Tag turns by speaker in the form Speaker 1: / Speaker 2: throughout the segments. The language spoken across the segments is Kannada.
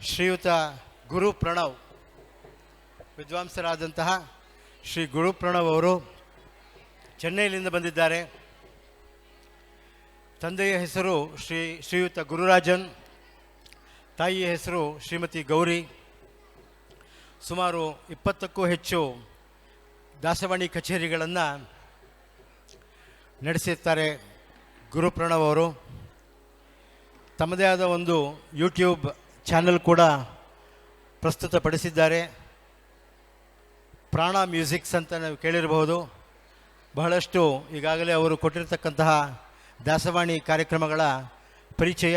Speaker 1: ಶ್ರೀಯುತ ಗುರು ಪ್ರಣವ್ ವಿದ್ವಾಂಸರಾದಂತಹ ಶ್ರೀ ಗುರು ಪ್ರಣವ್ ಅವರು ಚೆನ್ನೈನಿಂದ ಬಂದಿದ್ದಾರೆ. ತಂದೆಯ ಹೆಸರು ಶ್ರೀಯುತ ಗುರುರಾಜನ್, ತಾಯಿಯ ಹೆಸರು ಶ್ರೀಮತಿ ಗೌರಿ. ಸುಮಾರು 20ಕ್ಕೂ ಹೆಚ್ಚು ದಾಸವಾಣಿ ಕಚೇರಿಗಳನ್ನು ನಡೆಸಿರ್ತಾರೆ ಗುರು ಪ್ರಣವ್ ಅವರು. ತಮ್ಮದೇ ಆದ ಒಂದು ಯೂಟ್ಯೂಬ್ ಚಾನಲ್ ಕೂಡ ಪ್ರಸ್ತುತಪಡಿಸಿದ್ದಾರೆ. ಪ್ರಾಣ ಮ್ಯೂಸಿಕ್ಸ್ ಅಂತ ನಾವು ಕೇಳಿರಬಹುದು. ಬಹಳಷ್ಟು ಈಗಾಗಲೇ ಅವರು ಕೊಟ್ಟಿರತಕ್ಕಂತಹ ದಾಸವಾಣಿ ಕಾರ್ಯಕ್ರಮಗಳ ಪರಿಚಯ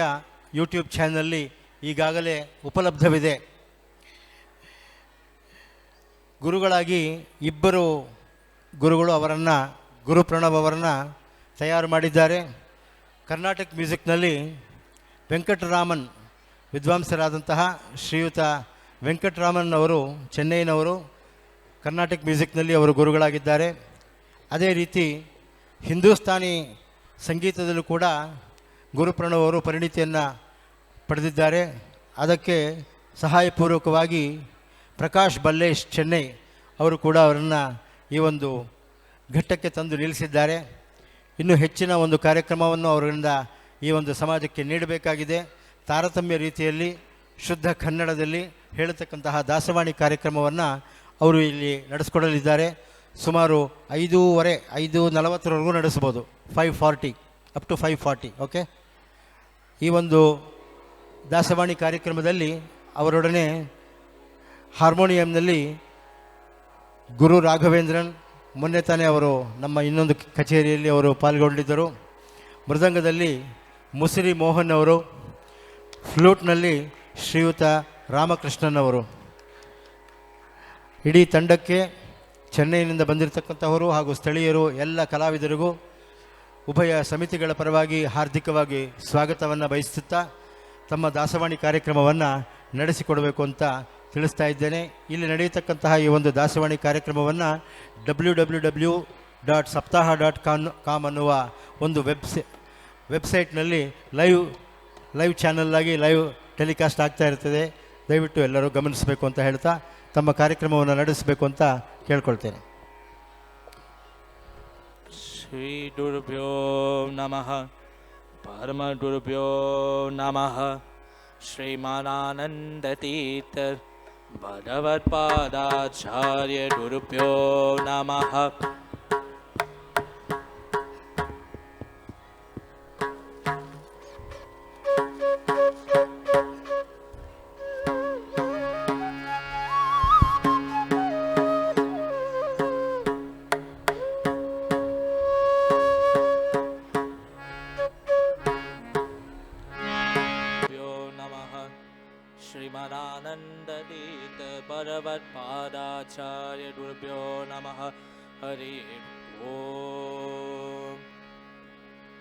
Speaker 1: ಯೂಟ್ಯೂಬ್ ಚಾನಲ್ನಲ್ಲಿ ಈಗಾಗಲೇ ಉಪಲಬ್ಧವಿದೆ. ಗುರುಗಳಾಗಿ ಇಬ್ಬರು ಗುರುಗಳು ಗುರು ಪ್ರಣವ್ ಅವರನ್ನು ತಯಾರು ಮಾಡಿದ್ದಾರೆ. ಕರ್ನಾಟಕ ಮ್ಯೂಸಿಕ್ನಲ್ಲಿ ವೆಂಕಟರಾಮನ್ ವಿದ್ವಾಂಸರಾದಂತಹ ಶ್ರೀಯುತ ವೆಂಕಟರಾಮನ್ ಅವರು ಚೆನ್ನೈನವರು. ಕರ್ನಾಟಕ ಮ್ಯೂಸಿಕ್ನಲ್ಲಿ ಅವರು ಗುರುಗಳಾಗಿದ್ದಾರೆ. ಅದೇ ರೀತಿ ಹಿಂದೂಸ್ತಾನಿ ಸಂಗೀತದಲ್ಲೂ ಕೂಡ ಗುರು ಪ್ರಣವ್ ಅವರು ಪರಿಣಿತಿಯನ್ನು ಪಡೆದಿದ್ದಾರೆ. ಅದಕ್ಕೆ ಸಹಾಯಪೂರ್ವಕವಾಗಿ ಪ್ರಕಾಶ್ ಬಲ್ಲೇಶ್ ಚೆನ್ನೈ ಅವರು ಕೂಡ ಅವರನ್ನು ಈ ಒಂದು ಘಟ್ಟಕ್ಕೆ ತಂದು ನಿಲ್ಲಿಸಿದ್ದಾರೆ. ಇನ್ನೂ ಹೆಚ್ಚಿನ ಒಂದು ಕಾರ್ಯಕ್ರಮವನ್ನು ಅವರಿಂದ ಈ ಒಂದು ಸಮಾಜಕ್ಕೆ ನೀಡಬೇಕಾಗಿದೆ. ತಾರತಮ್ಯ ರೀತಿಯಲ್ಲಿ ಶುದ್ಧ ಕನ್ನಡದಲ್ಲಿ ಹೇಳತಕ್ಕಂತಹ ದಾಸವಾಣಿ ಕಾರ್ಯಕ್ರಮವನ್ನು ಅವರು ಇಲ್ಲಿ ನಡೆಸ್ಕೊಡಲಿದ್ದಾರೆ. ಸುಮಾರು 5:40 ನಡೆಸ್ಬೋದು. 5:40 ಅಪ್ ಟು 5:40. ಓಕೆ. ಈ ಒಂದು ದಾಸವಾಣಿ ಕಾರ್ಯಕ್ರಮದಲ್ಲಿ ಅವರೊಡನೆ ಹಾರ್ಮೋನಿಯಂನಲ್ಲಿ ಗುರು ರಾಘವೇಂದ್ರನ್, ಮೊನ್ನೆ ತಾನೇ ಅವರು ನಮ್ಮ ಇನ್ನೊಂದು ಕಚೇರಿಯಲ್ಲಿ ಅವರು ಪಾಲ್ಗೊಂಡಿದ್ದರು. ಮೃದಂಗದಲ್ಲಿ ಮುಸಿರಿ ಮೋಹನ್ ಅವರು, ಫ್ಲೂಟ್ನಲ್ಲಿ ಶ್ರೀಯುತ ರಾಮಕೃಷ್ಣನ್ ಅವರು. ಇಡೀ ತಂಡಕ್ಕೆ ಚೆನ್ನೈನಿಂದ ಬಂದಿರತಕ್ಕಂಥವರು ಹಾಗೂ ಸ್ಥಳೀಯರು ಎಲ್ಲ ಕಲಾವಿದರಿಗೂ ಉಭಯ ಸಮಿತಿಗಳ ಪರವಾಗಿ ಹಾರ್ದಿಕವಾಗಿ ಸ್ವಾಗತವನ್ನು ಬಯಸುತ್ತಾ ತಮ್ಮ ದಾಸವಾಣಿ ಕಾರ್ಯಕ್ರಮವನ್ನು ನಡೆಸಿಕೊಡಬೇಕು ಅಂತ ತಿಳಿಸ್ತಾ ಇದ್ದೇನೆ. ಇಲ್ಲಿ ನಡೆಯತಕ್ಕಂತಹ ಈ ಒಂದು ದಾಸವಾಣಿ ಕಾರ್ಯಕ್ರಮವನ್ನು www.saptaha.com ಅನ್ನುವ ಒಂದು ವೆಬ್ಸೈಟ್ನಲ್ಲಿ ಲೈವ್ ಚಾನಲ್ಲಾಗಿ ಲೈವ್ ಟೆಲಿಕಾಸ್ಟ್ ಆಗ್ತಾ ಇರ್ತದೆ. ದಯವಿಟ್ಟು ಎಲ್ಲರೂ ಗಮನಿಸಬೇಕು ಅಂತ ಹೇಳ್ತಾ ತಮ್ಮ ಕಾರ್ಯಕ್ರಮವನ್ನು ನಡೆಸಬೇಕು ಅಂತ ಕೇಳ್ಕೊಳ್ತೇನೆ.
Speaker 2: ಶ್ರೀ ಗುರುಭ್ಯೋ ನಮಃ. ಪರಮ ಗುರುಭ್ಯೋ ನಮಃ. ಶ್ರೀಮಾನಾನಂದತೀರ್ಥ ಭಗವತ್ಪಾದಾಚಾರ್ಯ ಗುರುಭ್ಯೋ ನಮಃ. श्रीमदानन्दतीर्थ भगवत्पादाचार्य गुरुभ्यो नमः. हरि ओम्.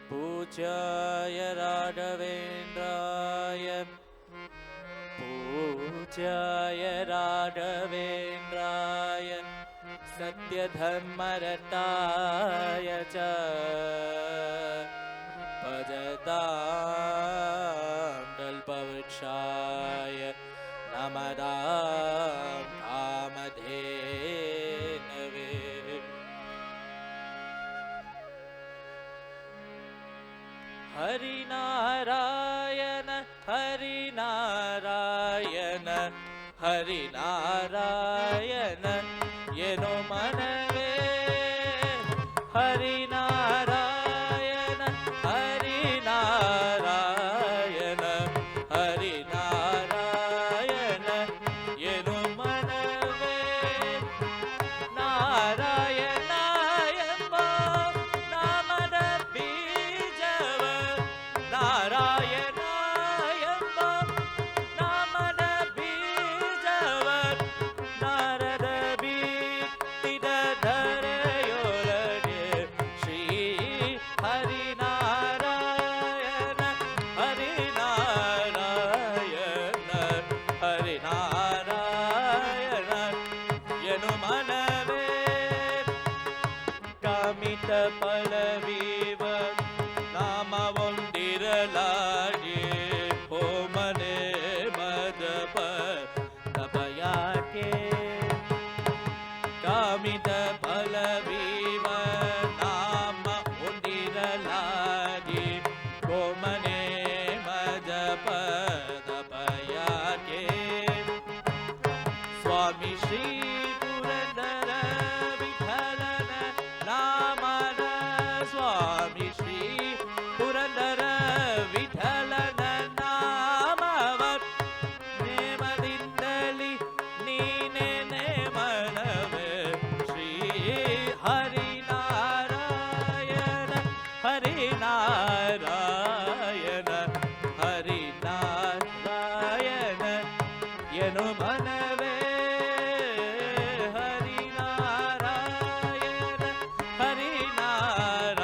Speaker 2: पूज्याय राघवेन्द्राय सत्यधर्मरताय च भजतां कल्पवृक्षाय नमदां कामधेनवे. हरिनारायण हरिनारायण हरिनारायण येनो मनवे. हरिनारायण हरिनारायण हरिनारायण येनो मनवे. ನಾರಾಯಣ ಎಂಬ ನಾಮದ ಬೀಜವ ನಾರಾಯಣ ಎಂಬ ನಾಮದ ಬೀಜವ ನಾರದ ಬೀತ್ತಿದ ತಪಯಾಕೆ ಕಾಮಿತ ಫಲವೀವ ನಾಮ ಹೊಂದಿರಲಾಗಿ ಕೋಮನೆ ಮಜಪ ತಪಯಾಕೆ ಸ್ವಾಮಿ ಶ್ರೀ ಪುರಂದರ ವಿಠಲನ ನಾಮನ ಸ್ವಾಮಿ ಶ್ರೀ ಪುರಂದರ ವಿಠಲನ ನಾಮವ ನೇಮದಿಂದಲಿ ನೀನೆ ನೇಮನವೇ ಶ್ರೀ ಹರಿನಾರಾಯಣ ಹರಿನಾರಾಯಣ ಹರಿನಾರಾಯಣ ಎನು ಮನವೇ ಹರಿನಾರಾಯಣ ಹರಿನಾರಾಯಣ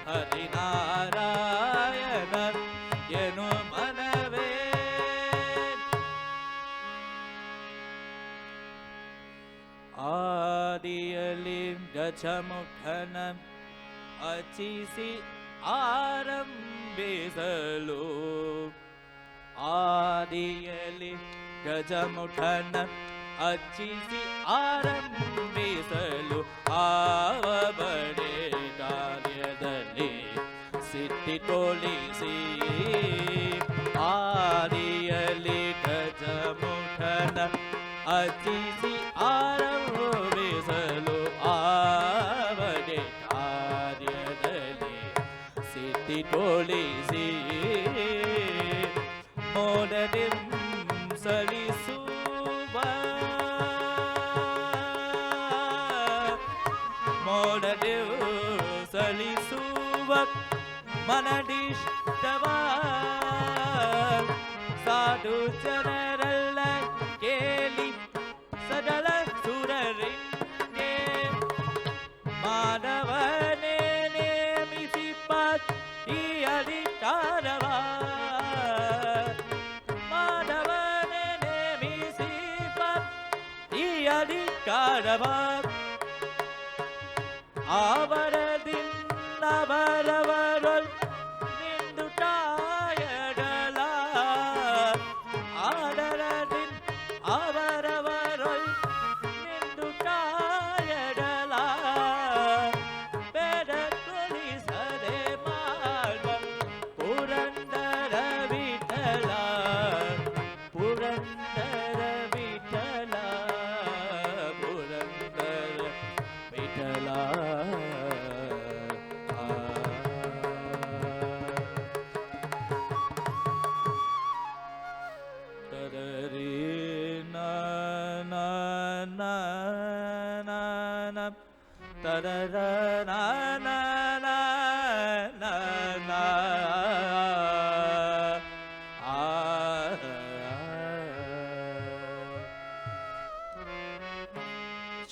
Speaker 2: ಹರಿನಾರಾಯಣ ಎನು ಮನವೇ ಆದಿಯಲ್ಲಿ ಗಜಮುಖನ ಅಚಿಸಿ ಆರಂಭಿಸಲು ಆದಿಯಲ್ಲಿ ಗಜಮುಖನ ಅಚ್ಚಿಸಿ ಆರಂಭಿಸಲು ಆವ ಬಡೆ ಕಾರ್ಯದಲ್ಲಿ ಸಿದ್ಧಿ ತೋಲಿಸಿ ಆದಿಯಲ್ಲಿ ಗಜಮುಖನ ಅಚ್ಚಿಸಿ ಆರಂಭಿಸಲು ಆವಡೆ ಕಾರ್ಯದಲ್ಲಿ ಸಿದ್ಧಿ ತೋಲಿಸಿ ಮೋಡದಿಂ ಸಲಿಸುವ ಮೋಡದಿಂ ಸಲಿಸುವ ಮನದಿಷ್ಟವ ಸಾಧು ಜನರೆಲ್ಲ ಕೇಳಿ ಸಡಲ ಸುರರಿಂಗೆ ಮಾನವನೇ ನೇಮಿಸಿ ಈ ಅಧಿಕಾರವ ಮಾನವನೇ ನೇಮಿಸಿ ಈ ಅಧಿಕಾರವ ಅವರದಿನ್ನವರವರೊಲ್ ನಿಂದು ಟಾಯಡಲ ಆದರದಿನ್ ಅವರವರೊಲ್ ನಿಂದು ಟಾಯಡಲ ಬೆರಗೊಳಿಸದೆ ಮಾಡುವ ಪುರಂದರ ವಿಠಲ ಪುರಂದರ ವಿಠಲ ಪುರಂದರ ವಿಠಲ ತದರಿ ನ ತದರ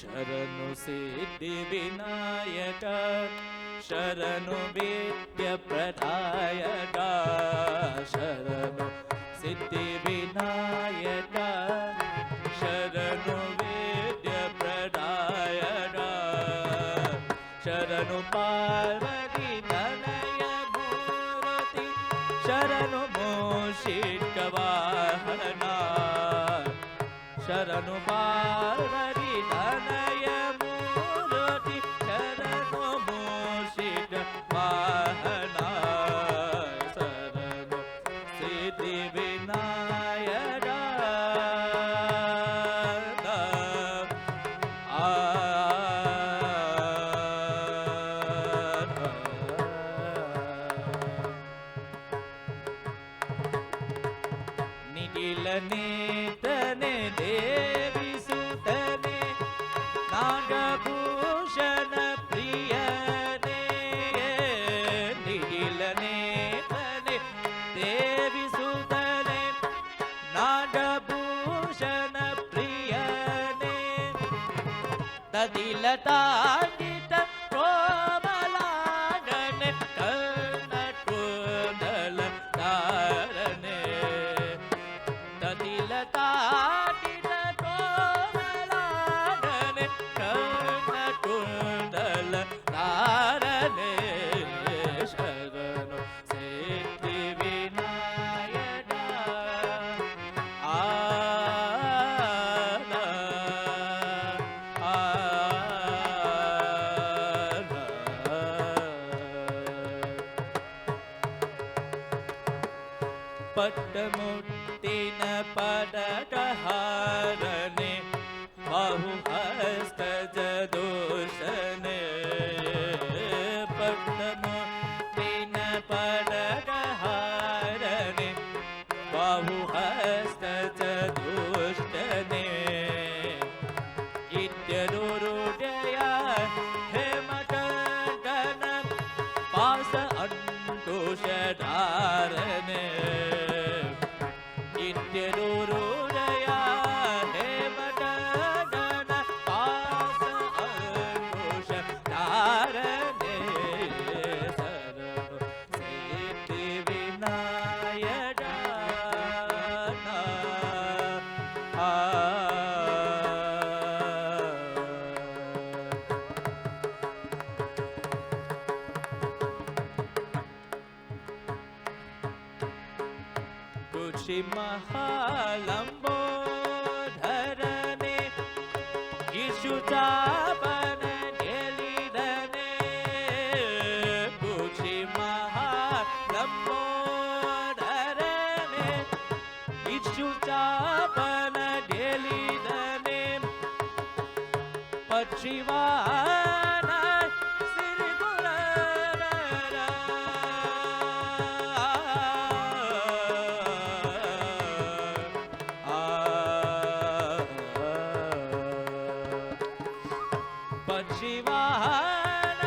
Speaker 2: ಶರಣು ಸಿದ್ಧಿ ವಿನಾಯಕ ಶರಣು ವಿದ್ಯ ಪ್ರದಾಯಕ ಶರಣು ಸಿದ್ಧಿ ವಿನಾಯಕ ಶರಣು ವಿದ್ಯ ಪ್ರದಾಯಕ ಶರಣು ಪಾರ್ವತಿ ತನಯ ಮೂರ್ತಿ ಶರಣು ಮೂಷಿಕ ವಾಹನ ಶರಣು ಪಾರ್ವತಿ ತನಯ ಮೂರ್ತಿ ಶರಣು ಮೂಷಿಕ ವಾಹನ ಶರಣು ಸಿದ್ಧಿ ವಿನಾಯಕ ನಿಖಿಲನೇತನೆ ದೇವಿ ಸುತನೆ ನಾಗಭೂಷಣ ಪ್ರಿಯನೇ ನಿಖಿಲನೇತನೆ ದೇವಿ ಸುತನೆ ನಾಗಭೂಷಣ ಪ್ರಿಯನೇ ತದಿಲತಾಂಗಿತ ಕೋಮಲಾಗನೆ ಕರ್ಣ ಕೂದಲ ಧಾರಣೆ ತದಿಲತಾಂಗಿತ ಕೋಮಲಾಗನೆ ಕರ್ಣ ಕೂದಲ ಧಾರಣೆ ಶರಣು ಸಿದ್ಧಿ ವಿನಾಯಕ ಪಟ್ಟಮುಟ್ಟಿನ ಪದಕಹಾರನೆ ಬಾಹುಹಸ್ತ ಜದೋಷನೆ ಪಟ್ಟಮುಟ್ಟಿನ ಪದಕಹಾರನೆ ಬಾಹುಹಸ್ತ ಜದೋಷ್ಟನೆ ಇತ್ಯನುರುಡಯ ಹೇಮಕಂಠನ ಪಾಸ ಅಂಕುಶಧಾರನೆ ಇತ್ಯನುರುಡಯ ಹೇಮಕಂಠನ ಪಾಸ ಅಂಕುಶಧಾರನೆ ಶರಣು ಸಿದ್ಧಿ ವಿನಾಯಕ ಮಹಾಲಂಬೋಧರನೆ ಇಶುಚಾಪನ ಗೆಲಿದನೆ ಕುಚಿ ಮಹಾಲಂಬೋಧರನೆ ಇಶುಚಾಪನ ಗೆಲಿದನೆ ಪಕ್ಷಿವಾನ ಶಿವಾನ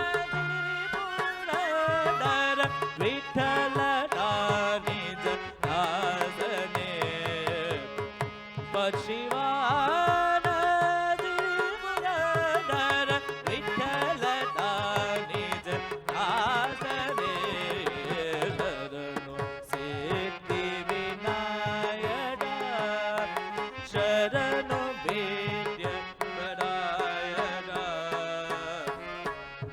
Speaker 2: ಗಿರಿಪುರದರ ವಿಠಲನ ನಿಜ ದಾಸನೆ ಶಿವಾನ ಗಿರಿಪುರದರ ವಿಠಲನ ನಿಜ ದಾಸನೆ ಶರಣು ಸಿದ್ಧಿ ವಿನಾಯಕ ಶರಣು ವೇದ್ಯ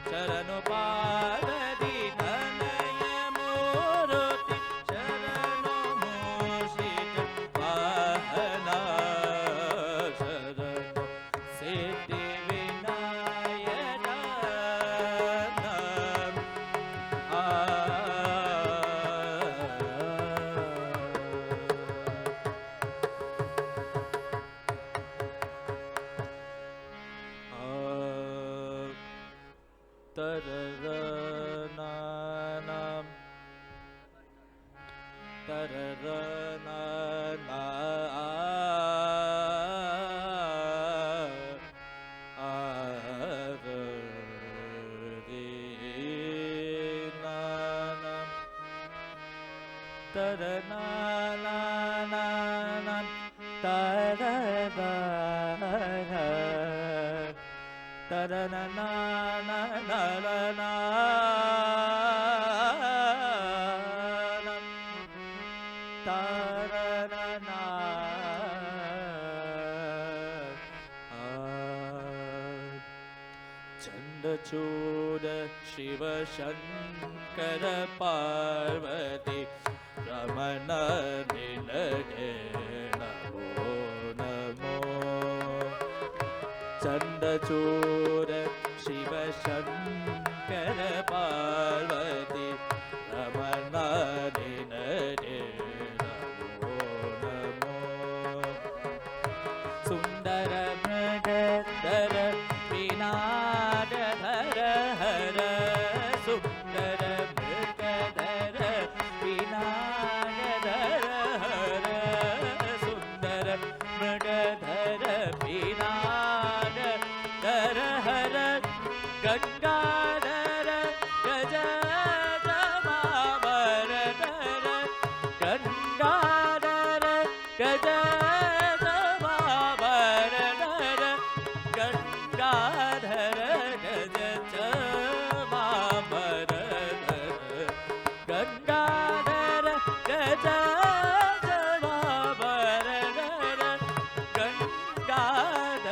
Speaker 2: ಶರಣು ಪಾರ್ವತಿ ತನಯ ಮೂರುತಿ ಶರಣು ಮೂಷಿಕ ವಾಹನ ಶರಣು ಸಿದ್ಧಿ ವಿನಾಯಕ ತರರನಾನಂ ತರರನಾನ ಆರನಾನಂ ತರನಾನಾನಂ ತರರನ ತರನನಾನನನನಂ ತರನನ ಚಂಡಚೂಡ ಶಿವಶಂಕರ ಪಾರ್ವತಿ ರಮಣ ನಿನಗೆ ನಮೋ ನಮೋ ಚಂಡಚೂಡ ಶಿವಶಂಕರ ಪಾರ್ವತಿ ರಮಣ ನಿನಗೆ ನಮೋ ನಮೋ ಸುಂದರ ಮೃಗಧರ ವಿನಾದಧರ ಹರ ಸುಂದರ ಮೃಗಧರ ವಿನಾದಧರ ಹರ ಸುಂದರ ಮೃಗಧರ ವಿನಾದ ಹರ ಗಂಗಾಧರ ಗಜ ಮಾವರಧರ ಗಂಗಾಧರ ಗಜ ಮಾವರಧರ ಗಂಗಾಧರ ಗಜ ಮಾವರಧರ ಗಂಗಾಧರ ಗಜ ಮಾವರಧರ ಗಂಗಾಧರ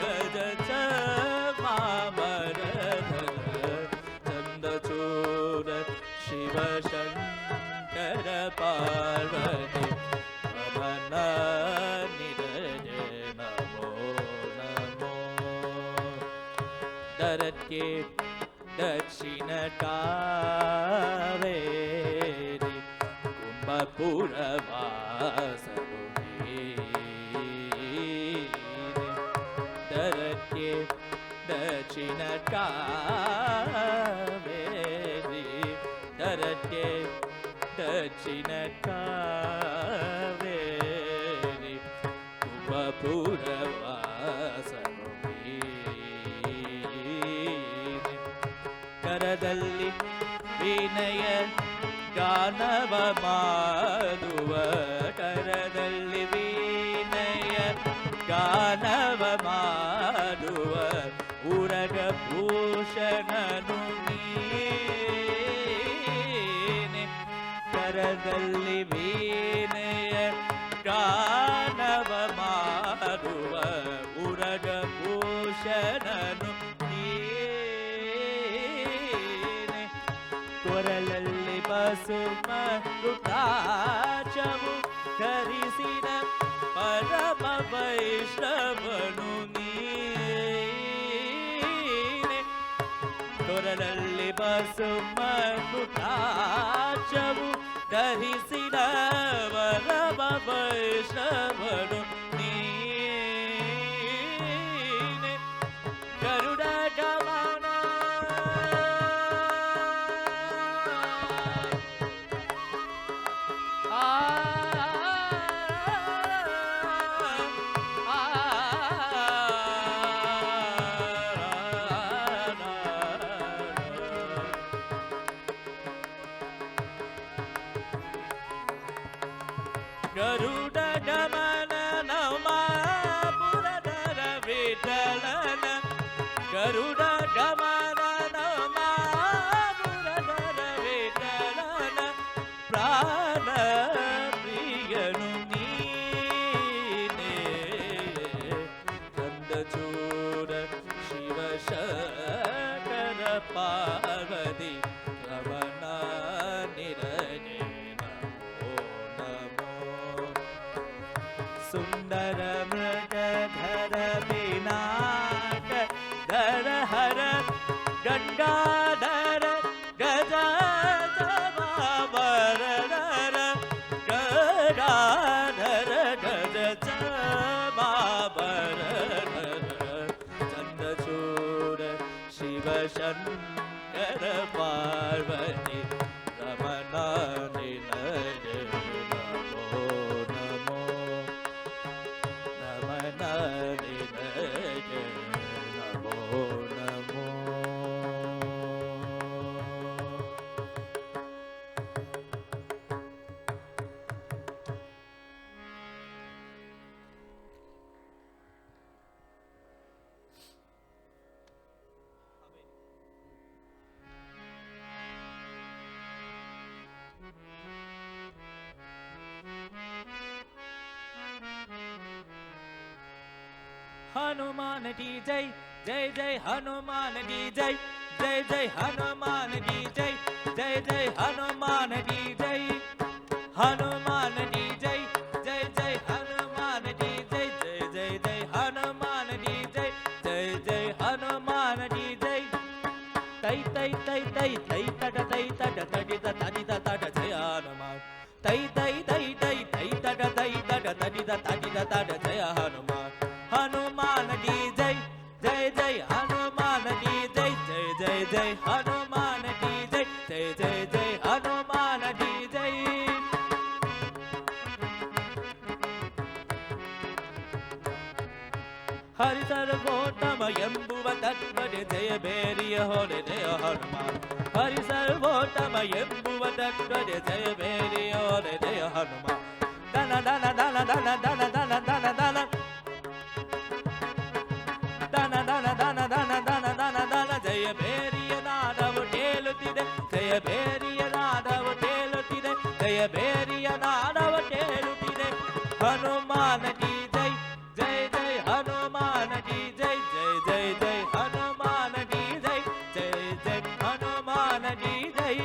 Speaker 2: ಗಜ ಚಂದಚೂಡ ಶಿವಶಂಕರ ಪಾರ್ವತಿ ರಮಣ ನಿನಗೆ ನಮೋ ನಮೋ ದರಕ್ಕೆ ದಕ್ಷಿಣ ಕಾವೇರಿ ಕುಂಭ ಪುರವಾಸನು ನೀನೆ. ದರಕ್ಕೆ ದಕ್ಷಿಣ ಕಾವೇರಿ, ದರಕ್ಕೆ ದಕ್ಷಿಣ ಕಾವೇರಿ, ಪುರವಾಸನು ನೀನೆ. ಕರದಲ್ಲಿ ವಿನಯ ಗಾನವ ಮಾಡುವ, ಕರದಲ್ಲಿ ವಿನಯ ಗಾನವ ಮಾಡುವ ಉರಗ ಭೂಷಣನು ನೀನೆ. ಕರದಲ್ಲಿ ವಿನಯ ಗಾನವ ಮಾಡುವ ಉರಗ ಭೂಷಣನು ನೀನೆ. ಕೊರಲಲ್ಲಿ ಬಸುಮ ರುದ್ರಾಕ್ಷವು ಧರಿಸಿದ ಪರಮ ವೈಷ್ಣವನು ನೀನೆ. ಕೊರಲಲ್ಲಿ ಬಸುಮ ರುದ್ರಾಕ್ಷವು ಧರಿಸಿದ ಪರಮ ವೈಷ್ಣವನು ನೀನೆ. ಗರುಡ ಗಮನ ಗರುಡ ಗಮನ ನಮ ಪುರದರ ವಿಠಲನ. ಗರುಡ ಗಮನ ನಮ ಪುರದರ ವಿಠಲನ. ಪ್ರಾಣ ಪ್ರಿಯನು ನೀನೆ. ಕಂದಚೂರ ಶಿವಶಂಕರ ಪಾರ್ವತಿ ರಮಣ ನಿರಜೆ ಸುಂದರ ಮೃಗಧರ ವಿನಾಕ ಧರ ಹರ ಗಂಗಾಧರ ಗಜ ಬಾಬರಧರ ಗಂಗಾಧರ ಗಜ ಬಾಬರಧರ. ಚಂದ್ರಚೂಡ ಶಿವಶಂಕರ ಪಾರ್ವತಿ ರಮಣ ನಿಲಯ ನಮೋ ನಮೋ. ನಮೋ ನಮೋ. हनुमान की जय, जय जय हनुमान की जय, जय जय हनुमान की जय, जय जय हनुमान की जय. हनुमान की जय, जय जय हनुमान की जय, जय जय जय हनुमान की जय, जय जय हनुमान की जय. तै तै तै तै तै तट तै तट तटित तटित तट जय हनुमान. तै तै तै तै तै तट तै तट तटित तटित तट जय हनुमान. हनुमान की जय, जय जय हनुमान की जय, जय जय जय हनुमान की जय, जय जय जय हनुमान की जय. हरि सर्वोत्तम ಎಂಬುವ ತತ್ವದ ಜಯ ಬೇರಿಯ ಹೊರೆ ಜಯ ಹನುಮಾನ್. ಹರಿ ಸರ್ವೋತ್ತಮ ಎಂಬುವ ತತ್ವದ ಜಯ ಬೇರಿಯ ಹೊರೆ ಜಯ ಹನುಮಾನ್. ದನ ದನ ದನ ದನ ದನ ದನ ದನ ದನ ದನ ದನ ದನ ದನ ದನ ದನ ದನ. ಜಯ ಬೇರಿಯ ನಾದವು ತೇಲುತ್ತಿದೆ, ಜಯ ಬೇರಿಯ ನಾದವು ತೇಲುತ್ತಿದೆ, ಜಯ ಬೇರಿಯ ನಾದವು ತೇಲುತ್ತಿದೆ. ಹನುಮಾನ ಕಿ ಜೈ, ಜೈ ಜೈ ಹನುಮಾನ ಕಿ ಜೈ, ಜೈ ಜೈ ಜೈ ಹನುಮಾನ ಕಿ ಜೈ, ಜೈ ಜೈ ಹನುಮಾನ ಕಿ ಜೈ.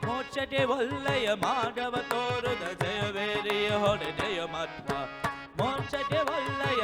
Speaker 2: ಮೋಕ್ಷಕ್ಕೆ ಒಳ್ಳೆಯ ಮಾರ್ಗವ ತೋರುದ ಜಯ ಬೇರಿಯ ಹೊಡೆ ಜಯ ಮಧ್ವ. ಮೋಕ್ಷ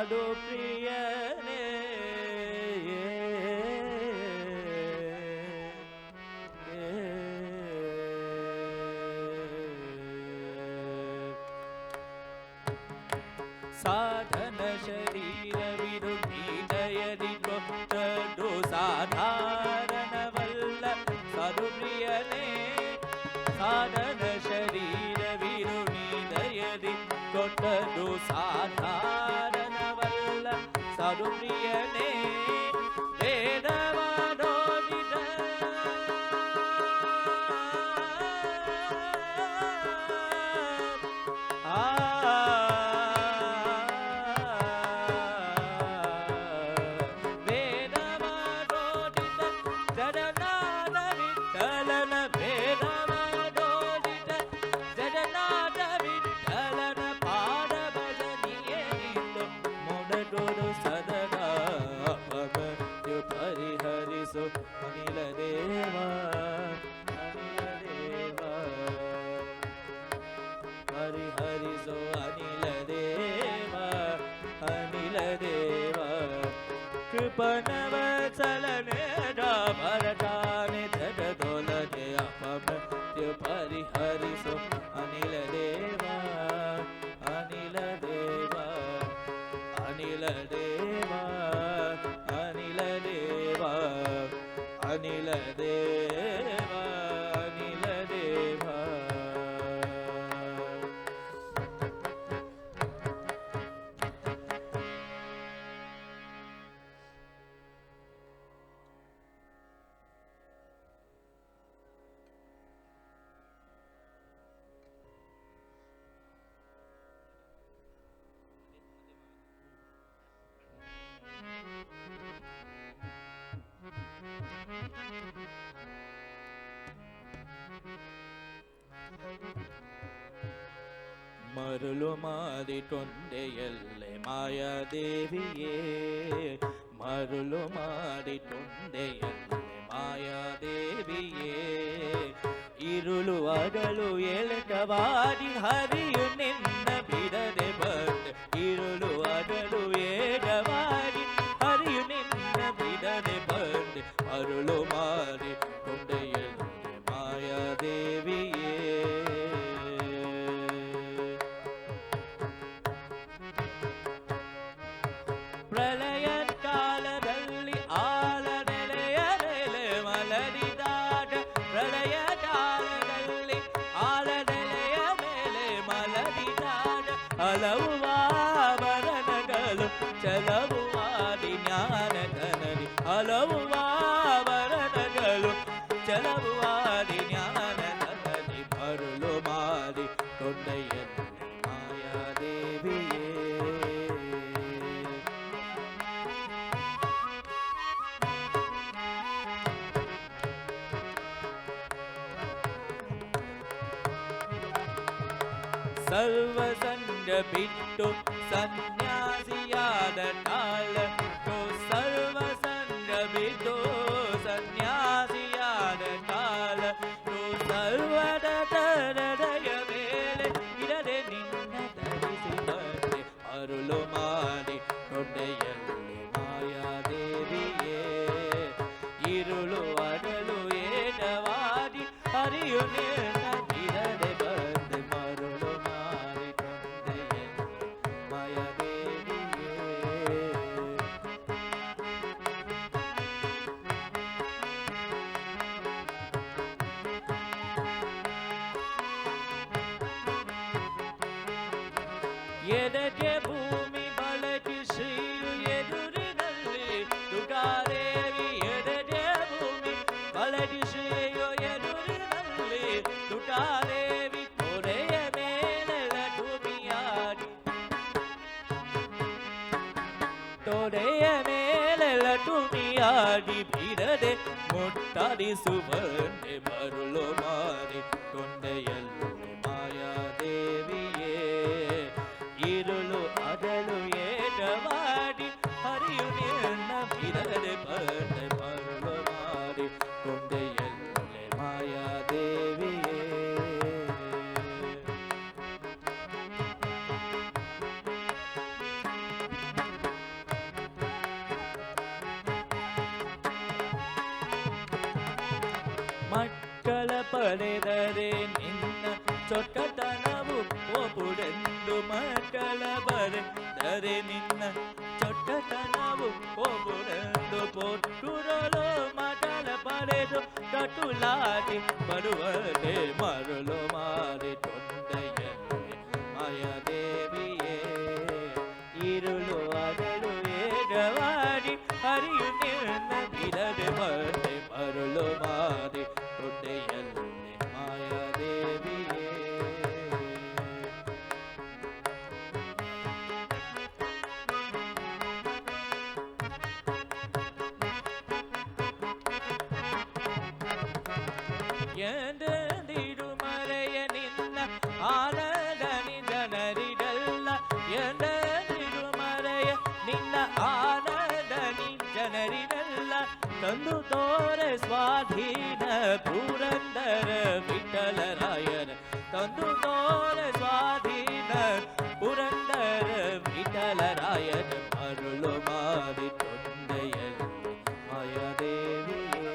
Speaker 2: ಸಾಧು ಪ್ರಿಯನೇ ಸಾಧನ ಶರೀರವಿದು ಹೃದಯದಿ ಕೊಟ್ಟದು ಸಾಧಾರಣವಲ್ಲ ಸಾಧು ಪ್ರಿಯನೇ ಸಾಧನ ಶರೀರವಿದು ಹೃದಯದಿ ಕೊಟ್ಟದು ಸಾಧಾರಣವಲ್ಲ ಸಾಧು ಪ್ರಿಯನೇ ವೇದವಾದೋದಿದ ಪರಿಹರಿಸು ಅನಿಲ ದೇವ ಪರಿಹರಿಸು ಅನಿಲ ದೇವ ಕೃಪಣವ ಚಲನೆ ಭರತಾನೆ ಜಗದೊಲನೆ ಅಪಮೃತ್ಯು ಪರಿಹರಿಸು ಅನಿಲ ದೇವ ಅನಿಲ ದೇವ ಅನಿಲ ದೇವ ಅನಿಲ ದೇವ ಅನಿಲ ದೇವ ಅನಿಲ ದೇವ ಮರುಳು ಮಾಡಿಟೊಂದೆಯಲ್ಲೆ ಮಾಯಾದೇವಿಯೇ ಮರುಳು ಮಾಡಿಟೊಂದೆಯಲ್ಲೆ ಮಾಯಾದೇವಿಯೇ ഇരുಳು ಅಗಲು ಎಳಕವಾಡಿ ಹರಿಯು ನಿನ್ನ ಬಿಡದೆ ಬಂದೆ ഇരുಳು ಅಗಲು ಏಗವಾಡಿ ಹರಿಯು ನಿನ್ನ ಬಿಡದೆ ಬಂದೆ ಮರುಳು ಮಾಡಿ ಕೊಂಡೆಯಲ್ಲೆ ಮಾಯಾದೇವಿಯೇ ಪ್ರಳಯ ಕಾಲದಲ್ಲಿ ಆಲನೆಲೆಯ ಮೇಲೆ ಮಲರಿದಾಗ ಪ್ರಳಯ ಕಾಲದಲ್ಲಿ ಆಲನೆಲೆಯ ಮೇಲೆ ಮಲರಿದಾಗ ಹಲವು ಆಭರಣಗಳು ಚಲವು ಆದಿ ಜ್ಞಾನಕನರಿ ಹಲವು ಆಭರಣಗಳು ಚಲವು ಆದಿ ಜ್ಞಾನಕನರಿ ಮರುಳು ಮಾಡಿ ಕೊಂಡೆಯಲ್ಲಿ ಮಾಯಾದೇವಿಯೇ ಸರ್ವ ಸಂಗ ಬಿಟ್ಟು ಸನ್ಯಾಸಿಯಾದ ಕಾಲ ಸರ್ವ ಸಂಗ ಬಿಟ್ಟು ಸನ್ಯಾಸಿಯಾದ ಕಾಲ ಸರ್ವದ ತರದಯ ಮೇಲೆ ಇರದೆ ನಿನ್ನ ಧರಿಸಿ ಬಂದೆ ಅರುಳು ಮಾಡಿ ಕೊಂಡೆಯಲ್ಲಿ ಮಾಯಾದೇವಿಯೇ ഇരുಳು ಅಡಲು ಏಟವಾಡಿ ಹರಿಯು ನಿನ್ನ ಇರದೆ ಬಂದೆ ಮರುಳು ಮಾಡಿ ಕೊಂಡೆಯಲ್ಲಿ ಮಾಯಾದೇವಿಯೇ ಎದಗೆ ಭೂಮಿ ಬಳಕೆ ಶ್ರೀಯು ಎದುರಿನಲ್ಲಿ ತುಕಾದೇವಿ ಎದಗೆ ಭೂಮಿ ಬಳಕೆ ಶ್ರೀಯು ಎದುರಿನಲ್ಲಿ ತುಕಾದೇವಿ ತೊರೆಯ ಮೇಲೆಲ್ಲ ಭೂಮಿಯಾಡಿ ತೊರೆಯ ಮೇಲೆಲ್ಲ ಭೂಮಿಯಾಡಿ ಬಿಡದೆ ಮುಟ್ಟರಿಸುವಂತೆ ಮರುಳು ಮಾಡಿ ಕೊಂಡೆಯಲ್ಲಿ ಮಾಯಾದೇವಿಯೇ ഇരുಳು ಅಗಲು ಏಟವಾಡಿ ಹರಿಯು ನಿನ್ನ ಬಿಡದೆ ಬಂದೆ ಮರುಳು ಮಾಡಿ ಕೊಂಡೆಯಲ್ಲಿ ಮಾಯಾದೇವಿಯೇ ಪಡೆದರೆ ನಿನ್ನ ಚೊಟ್ಟತನವು ಒಬ್ಬುಡೆಂದು ಮಕ್ಕಳ ಬರೆದರೆ ನಿನ್ನ ಚೊಟ್ಟತನವು ಒಬ್ಬುಡೆಂದು ಪೊಟ್ಟುರಲು ಮಟಲ ಪಡೆದು ಕಟುಲಾಟಿ ಬರುವರೆ ಮರುಳು ಮಾರಿ ತೊಂದೆಯಲ್ಲಿ ಮಾಯಾದೇವಿಯೇ ഇരുಳು ಅರಳು ಏಗವಾಡಿ ಹರಿಯು ನಿನ್ನ ಬಿಡದೆ ಬಂದೆ ಮರುಳು ಮಾರಿ ತೊಂದೆಯಲ್ಲಿ ಮಾಯಾದೇವಿಯೇ ಎಂದಿರು ಮರೆಯ ನಿನ್ನ ಆನಂದನಿ ಜನರಿಡಲ್ಲ ಎಂದಿರು ಮರೆಯ ನಿನ್ನ ಆನಂದನಿ ಜನರಿಡಲ್ಲ ತಂದು ತೋರೆ ಸ್ವಾಧೀನ ಪುರಂದರ ವಿಠಲರಾಯನ ತಂದು ತೋರೆ ಸ್ವಾಧೀನ ಪುರಂದರ ವಿಠಲರಾಯನ ಮರುಳು ಮಾರಿ ತೊಂದೆಯಲ್ಲಿ ಮಾಯಾದೇವಿಯೇ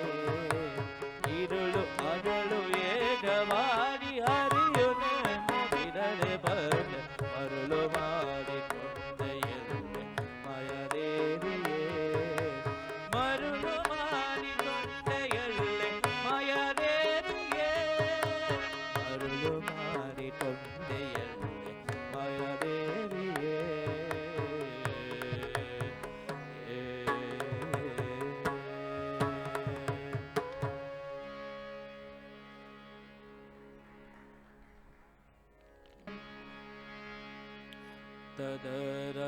Speaker 2: ഇരുಳು ಅರಳು ಏಗವಾಡಿ ಹರಿಯು ನೆನ್ನ ಬಿಡದೆ ಬಂದೆ ಮರುಳು ಮಾಡಿ ತೊಂದೆಯಲ್ಲಿ ಮಾಯಾದೇವಿಯೇ ಮರುಳು ಮಾಡಿ ತೊಂದೆಯಲ್ಲಿ ಮಾಯಾದೇವಿಯೇ ಮರುಳು ಮಾಡಿ ತೊಂದೆಯಲ್ಲಿ ಮಾಯಾದೇವಿಯೇ ತದರ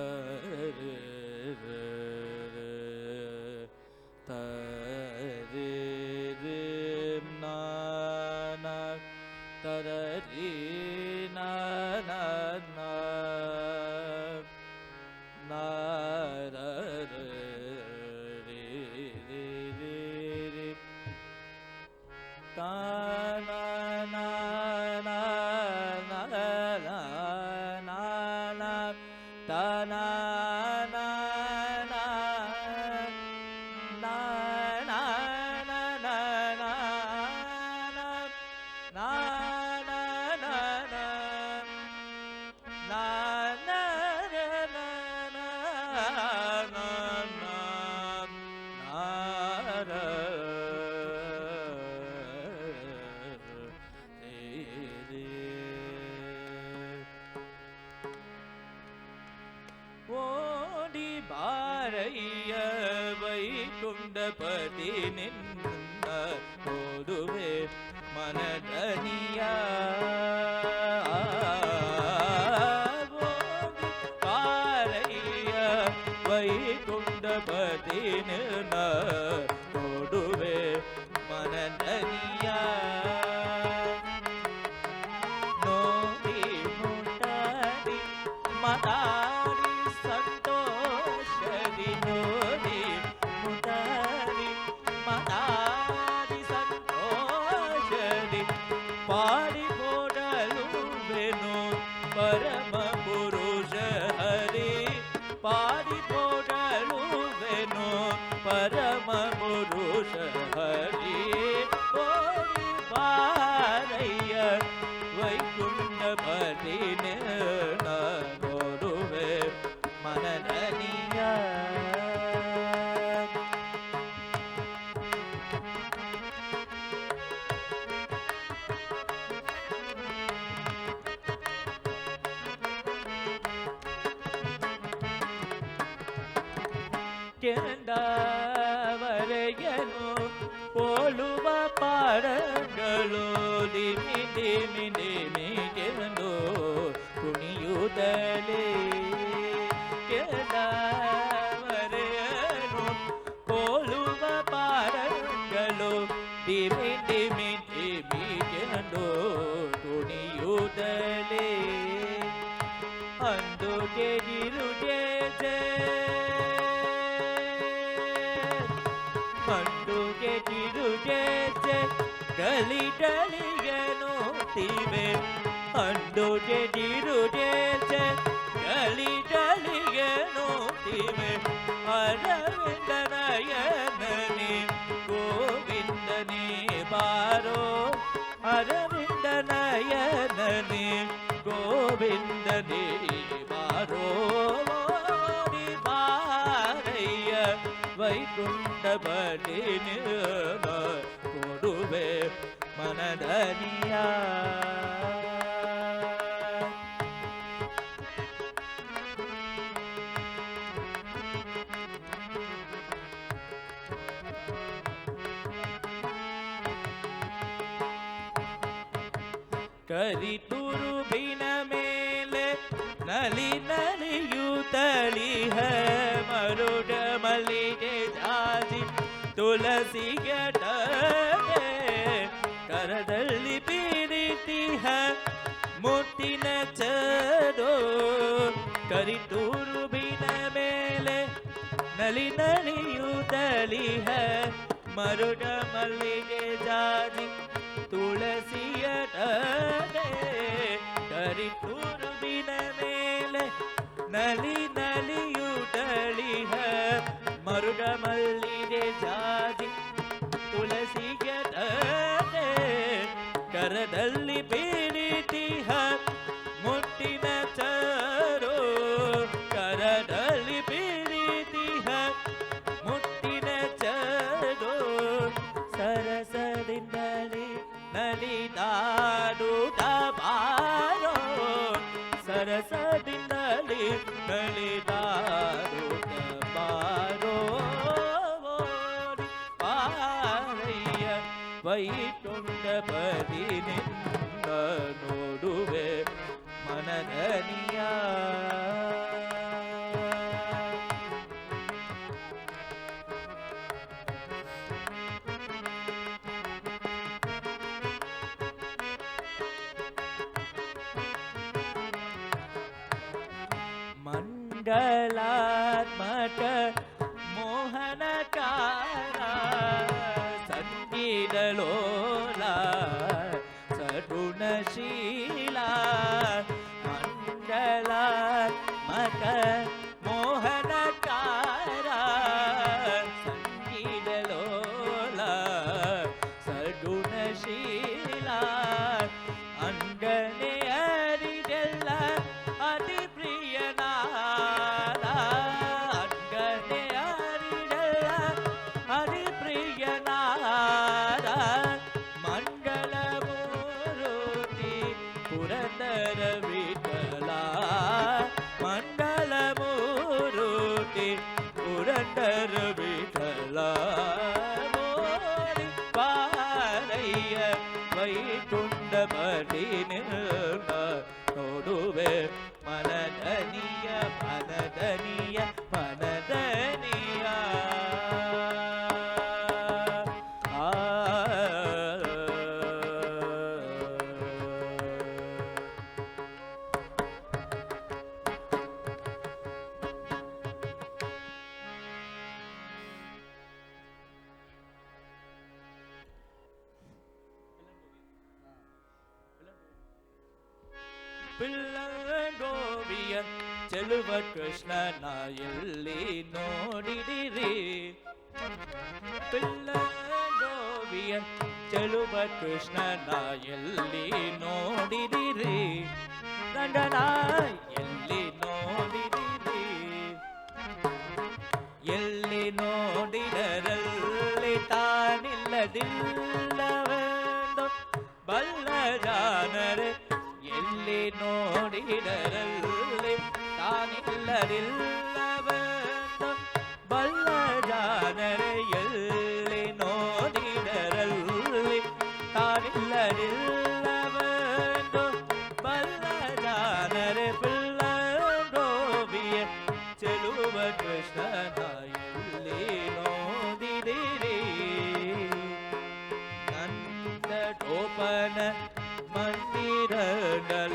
Speaker 2: ತರಿ ನಾನ ತದರಿ ನಾನ ನಾರ ತಾನ ಓಡಿ ಬಾರಯ್ಯ ವೈಕುಂಠಪತಿ ನಿನ್ನ ಓದುವೆ ಮನದನಿಯ ಓಡಿ ಬಾರಯ್ಯ ವೈಕುಂಠಪತಿ ನಿನ್ನ ಓದುವೆ ಮನದನಿಯ ನೋಡಿ ಮುಟಾಡಿ ಮತಾಡಿ ಸಂತೋಷದಿ ನೋಡಿ ಮುಟಾಡಿ ಮತಾಡಿ ಸಂತೋಷದಿ ಪಾಡಿಕೊಡಲುವೆನು ಪರಮ ಪುರುಷ ಹರಿ ಪಾಡಿಕೊಡಲುವೆನು ಪರಮ ಪುರುಷ ಹರಿ ಓಡಿ ಬಾರಯ್ಯ ವೈಕುಂಠಪತಿ ನೋಡುವೆ ಮನದನಿಯ ಕೆಂಡವರೆಯನು ಪೋಲುವ ಪಾಡಗಳು ದಿಮಿ ದಿಮಿ ದಿಮಿ ಕೆಂದು ಕುಣಿಯುತ್ತಲೇ ಕೆಂಡವರೆಯನು ಪೋಲುವ ಪಾಡಗಳು ದಿಮಿ ದಿಮಿ ದಿಮಿ ಕೆಂದು ಕುಣಿಯುತ್ತಲೇ ಅಂದು ಗೆದಿರುಗೆ ಮಂಡುಗೆ ತಿರುಗೆ ಡಲಿ ಡಲಿಗೆನು ತಿವೆ ಅಂಡುಗೆ ತಿರುಗೆ ಡಲಿ ಡಲಿಗೆನು ತಿವೆ ಅರವಿಂದನಯನನಿ ಗೋವಿಂದನೇ ಬಾರೋ ವೈಕುಂಠಪತಿ ಕೊಡುವೆ ಮನದನಿಯ. ಕರಿತುರುಬಿನ ಮೇಲೆ ನಲಿ ನಲಿಯುತ್ತಲಿಹ ಮರುಡ ಮಲ್ಲಿಗೆ ಜಾಜಿ ತುಳಸಿ ಗೆಡಲೆ ಕರದಲ್ಲಿ ಪೀಡಿತಿಹ ಮುಟ್ಟಿನ ಚರೋ. ಕರಿತುರುಬಿನ ಮೇಲೆ ನಲಿ ನಲಿಯುತ್ತಲಿಹ ಮರುಡ ಮಲ್ಲಿಗೆ ಜಾಜಿ ತುಳಸಿಯ ಕರಿತುರುಬಿನ ಮೇಲೆ ನಲಿ ನಲಿಯುಡಳಿಹ ಮರುಡ ಮಲ್ಲಿಗೆ ಜಾಜಿ ತುಳಸಿಯ ಕರದಲ್ಲಿ ಪೀಡಿತಿಹ ಮುಟ್ಟಿನ ಚರೋ. ಕರದಲ್ಲಿ ಪೀಡಿತಿಹ ಮುಟ್ಟಿನ ಚರೋ. ಸರಸದಿಂದಲೇ ನಲಿದಾಡುತ್ತ ಬಾರೋ. ಸರಸದಿಂದಲೇ ನಲಿದಾಡುತ್ತ ಬಾರೋ. ಪಾರಯ್ಯ ವೈಕುಂಠಪತಿ ನಿನ್ನ ನೋಡುವೆ ಮನದನಿಯ. ಮಂಡಲಾತ್ಮಕ ಮೋಹನಕಾರ ಸಂಗೀತಲೋಲ ಸಗುಣಶೀಲ. ಮಂಡಲಾತ್ಮಕ ಮೋಹನಕಾರ ಸಂಗೀತಲೋಲ ಸಗುಣಶೀಲ. ಅಂಗನೆ ಅರಿಗೆಲ್ಲ ಅತಿ ಪ್ರಿಯನಾದ. ಅಂಗನೆ ಅರಿಗೆಲ್ಲ ಅತಿ ಪ್ರಿಯನಾದ. ಮಂಡಲ ಮೂರುತಿ ಪುರಂದರ ವಿಠಲ. ಮಂಡಲ ಮೂರುತಿ ಪುರಂದರ ವಿಠಲ. ಮೋರಿ ಪಾರಯ್ಯ ವೈಕುಂಠಪತಿ ನಿನ್ನ ನೋಡುವೆ ಮನದನಿಯ ಮನದನಿಯ ಮನದನಿಯ. ಪಿಳ್ಳಗೋವಿಯ ಚೆಲುವ ಕೃಷ್ಣನ ಎಲ್ಲಿ ನೋಡಿದಿರಿ. ಪಿಳ್ಳಗೋವಿಯ ಚೆಲುವ ಕೃಷ್ಣನ ಎಲ್ಲಿ ನೋಡಿದಿರಿ. ರಂಗನ ಎಲ್ಲಿ ನೋಡಿದಿರಿ. ಎಲ್ಲಿ ನೋಡಿದರಲ್ಲಿ ತಾನಿಲ್ಲದಿಲ್ಲವೆಂದು ಬಲ್ಲ ಜಾನರೆ. ಎಲ್ಲಿ ನೋಡಿದರಲ್ಲಿ ತಾನಿಲ್ಲದಿಲ್ಲವೆಂದು ಬಲ್ಲ ಜಾನರೆ. ಎಲ್ಲಿ ನೋಡಿದರಲ್ಲಿ ತಾನಿಲ್ಲದಿಲ್ಲವೆಂದು ಬಲ್ಲ ಜಾನರೆ. ಪಿಳ್ಳಗೋವಿಯ ಚೆಲುವ ಕೃಷ್ಣನ ಎಲ್ಲಿ ನೋಡಿದಿರಿ. ನಂದ ಟೋಪನ ಮಂದಿರಗಳ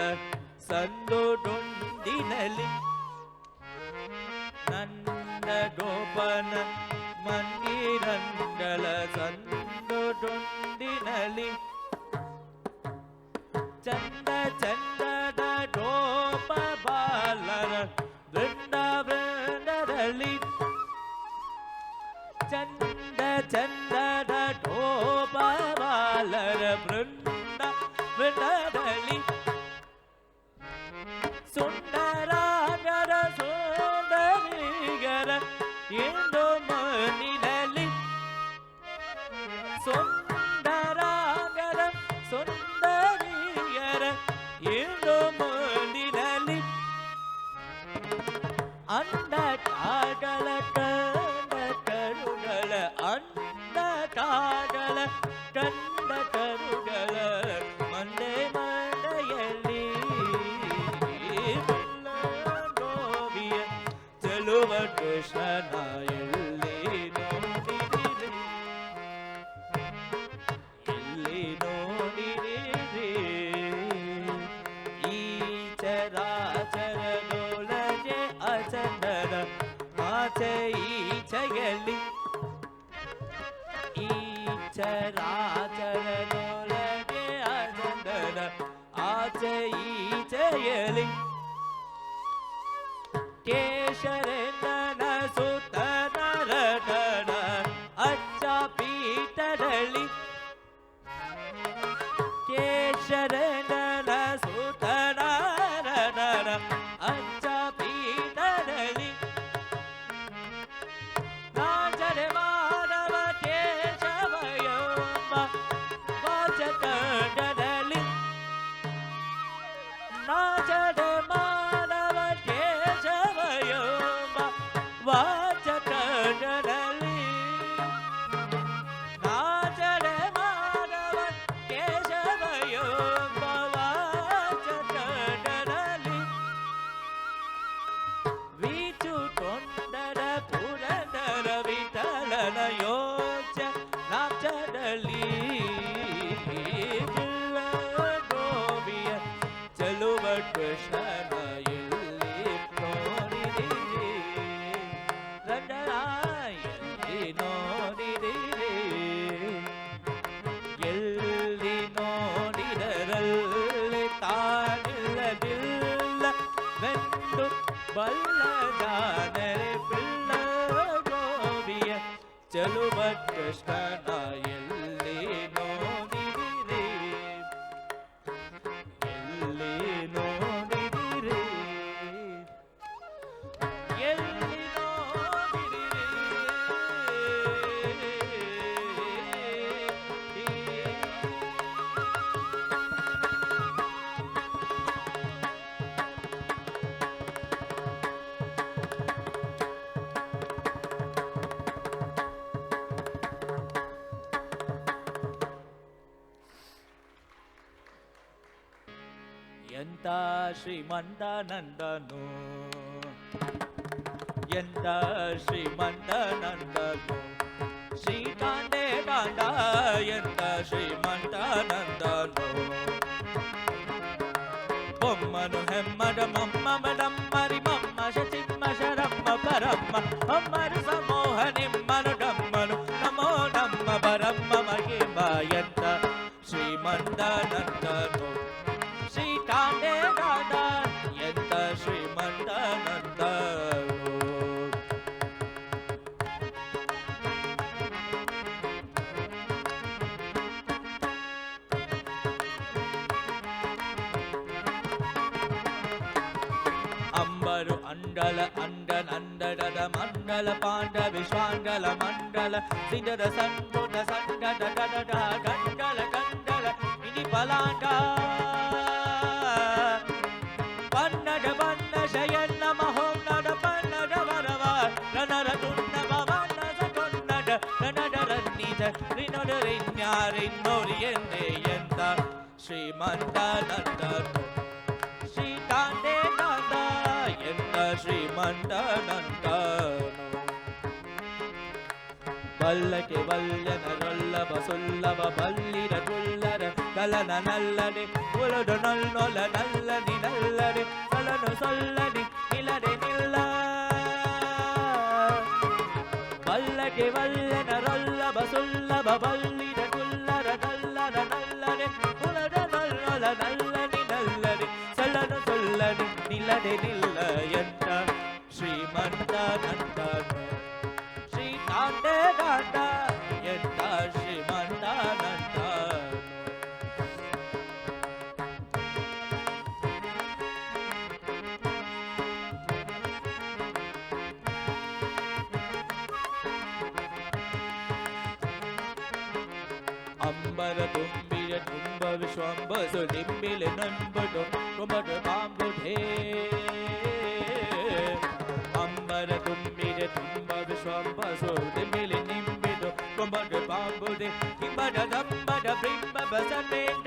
Speaker 2: ಸಂದೊಡೊಂದಿನಲಿ. ನಂದ ಗೋಪನ ಮಂದಿರಗಳ ಸಂದೊಡೊಂದಿನಲಿ. ಚಂದ ಚಂದದ ಗೋಪ ಬಾಲರ ವೃಂದ ವೃಂದದಲ್ಲಿ. ಚಂದ ಚಂದದ ಗೋಪ ಬಾಲರ ವೃಂದ ವೃಂದದಲ್ಲಿ. ಸುಂದರಾಗರ ಸುಂದರಿಗರ ಎಂದು ಮನಿ ಕೃಷ್ಣನ ಎಲ್ಲಿ ನೋಡಿದಿರಿ ಎಲ್ಲಿ ನೋಡಿದಿರಿ ಈ ಚರಾಚರದೊಳಗೆ ಅಚಂದನ ಆಚೆ ಈಚೆಯಲ್ಲಿ ಈ ಚರಾಚರದೊಳಗೆ ಅಚಂದನ ಆಚೆ ಈಚೆಯಲ್ಲಿ ಕೇಶರೇಂದ್ರನ ಸುತ ನರನ ಅಚ್ಚ ಪೀಠದಲ್ಲಿ ಕೇಶರೇಂದ್ರನ ಸುತ ನರನ ಅಚ್ಚ ಪೀಠದಲ್ಲಿ ನಾಚರೆ ಮಾನವ ಕೇಶವಯೋಮ ವಾಚಕಂಡದಲ್ಲಿ ನಾಚರೆ ಮಾನವ ಕೇಶವಯೋಮ ವಾಚಕಂಡದಲ್ಲಿ ನಾಚರೆ ಮಾನವ ಕೇಶವಯೋಮ ವಾಚಕಂಡದಲ್ಲಿ ವೀಚು ಕೊಂಡರ ಪುರಂದರ ವಿಠಲನ ಯೋಚ ನಾಚದಲ್ಲಿ ಗೋವಿಯ ಚಲುವ ಕೃಷ್ಣನ ಎಲ್ಲಿ ನೋಡಿದಿರಿ ರಂಗನ ಎಲ್ಲಿ ನೋಡಿದಿರಿ ಎಲ್ಲಿ ನೋಡಿದರಲ್ಲಿ ತಾನಿಲ್ಲದಿಲ್ಲವೆಂದು ಬಲ್ಲ ಜಾನರೆ ಪಿಳ್ಳ ಗೋವಿಯ ಚಲುವ ಕೃಷ್ಣನ ಎಲ್ಲಿ ನೋಡಿದಿರಿ ಎಲ್ಲಿ ನೋಡಿದಿರಿ ಎಲ್ಲಿ ಎಂತ ಶ್ರೀಮಂತನಂದನು ಎಂತ ಶ್ರೀಮಂತನಂದನು ಶ್ರೀಕಾಂಡೆ ಕಾಂಡ ಎಂತ ಶ್ರೀಮಂತನಂದನು ಬೊಮ್ಮನು ಹೆಮ್ಮಡ ಮಮ್ಮ ಮಡಮ್ಮರಿ ಮಮ್ಮ ಶಚಿಮ್ಮ ಶರಮ್ಮ ಪರಮ್ಮ ಅಮ್ಮರು ಸಮೋಹ ನಿಮ್ಮನು ಡಮ್ಮನು ನಮೋ ನಮ್ಮ ಬರಮ್ಮ ಮಹಿಮ ಎಂತ ಶ್ರೀಮಂತನಂದನು ಶ್ರೀಕಾಂಡೆ ಕಾಂಡ ಎಂತ ಶ್ರೀಮಂತನಂದನು ಅಂಬರು ಅಂಡಲ ಅಂಡನಂದಡದ ಮಂಡಲ ಪಾಂಡ ವಿಶ್ವಾಂಡಲ ಮಂಡಲ ಸಿಂಡದ ಸಂಡುದ ಸಂಡದ ಡಡಡ ಗಂಡಲ ಗಂಡಲ ಇನಿ ಪಲಾಂಡ ಪನ್ನಡ ಬನ್ನ ಶಯನ್ನ ಮಹೋನ್ನಡ ಪನ್ನಡ ವರವ ರಣರ ತುಂಡ ಭವನ ಸೊನ್ನಡ ರಣಡ ರನ್ನಿದ ರಿನೊಡ ರಿನ್ಯಾರಿನ್ನೋರಿ ಎನ್ನೆ ಎಂತ ಶ್ರೀಮಂತನಂದನು ಶ್ರೀಕಾಂಡೆ ಕಾಂಡ ಎಂತ ಶ್ರೀಮಂತನಂದನು ಬಲ್ಲಕೆ ಬಲ್ಯನರೊಲ್ಲಭ ಸುಲ್ಲಭ ಬಲ್ಲಿರ ತುಲ್ಲರ ಕಲನ ನಲ್ಲನೆ ಉಲಡು ನಲ್ಲೊಲ ನಲ್ಲನಿ ನಲ್ಲನೆ ಕಲನು ಸೊಲ್ಲನಿ ನಿಲನೆ ನಿಲ್ಲ ಬಲ್ಲಕೆ ಬಲ್ಯನರೊಲ್ಲಭ ಸುಲ್ಲಭ ಬಲ್ಲಿರ ತುಲ್ಲರ ನಲ್ಲನ ನಲ್ಲನೆ ಉಲಡು ನಲ್ಲೊಲ ನಲ್ಲನಿ ನಲ್ಲನೆ ಸಲನು ಸೊಲ್ಲನಿ ನಿಲನೆ ನಿಲ್ಲ ಎಂತ ಶ್ರೀಮಂತನಂದನು ಶ್ರೀಕಾಂಡೆ ಕಾಂಡ ಎಂತ ಶ್ರೀಮಂತನಂದನು ಅಂಬರ ತುಂಬಿಯ ತುಂಬ ವಿಶ್ವಂಬಸು ನಿಂಬಿಲೆ ನಂಬುದು ಕುಮಟ ಪಾಂಬುಧೇ ಅಂಬರ ತುಂಬಿಯ ತುಂಬ ವಿಶ್ವಂಬಸು ನಿಂಬಿಲೆ ನಿಂಬಿದು ಕುಮಟ ಪಾಂಬುಧೇ ಕಿಂಬಡ ದಂಬಡ ಬಿಂಬ ಬಸಪೇಂಡ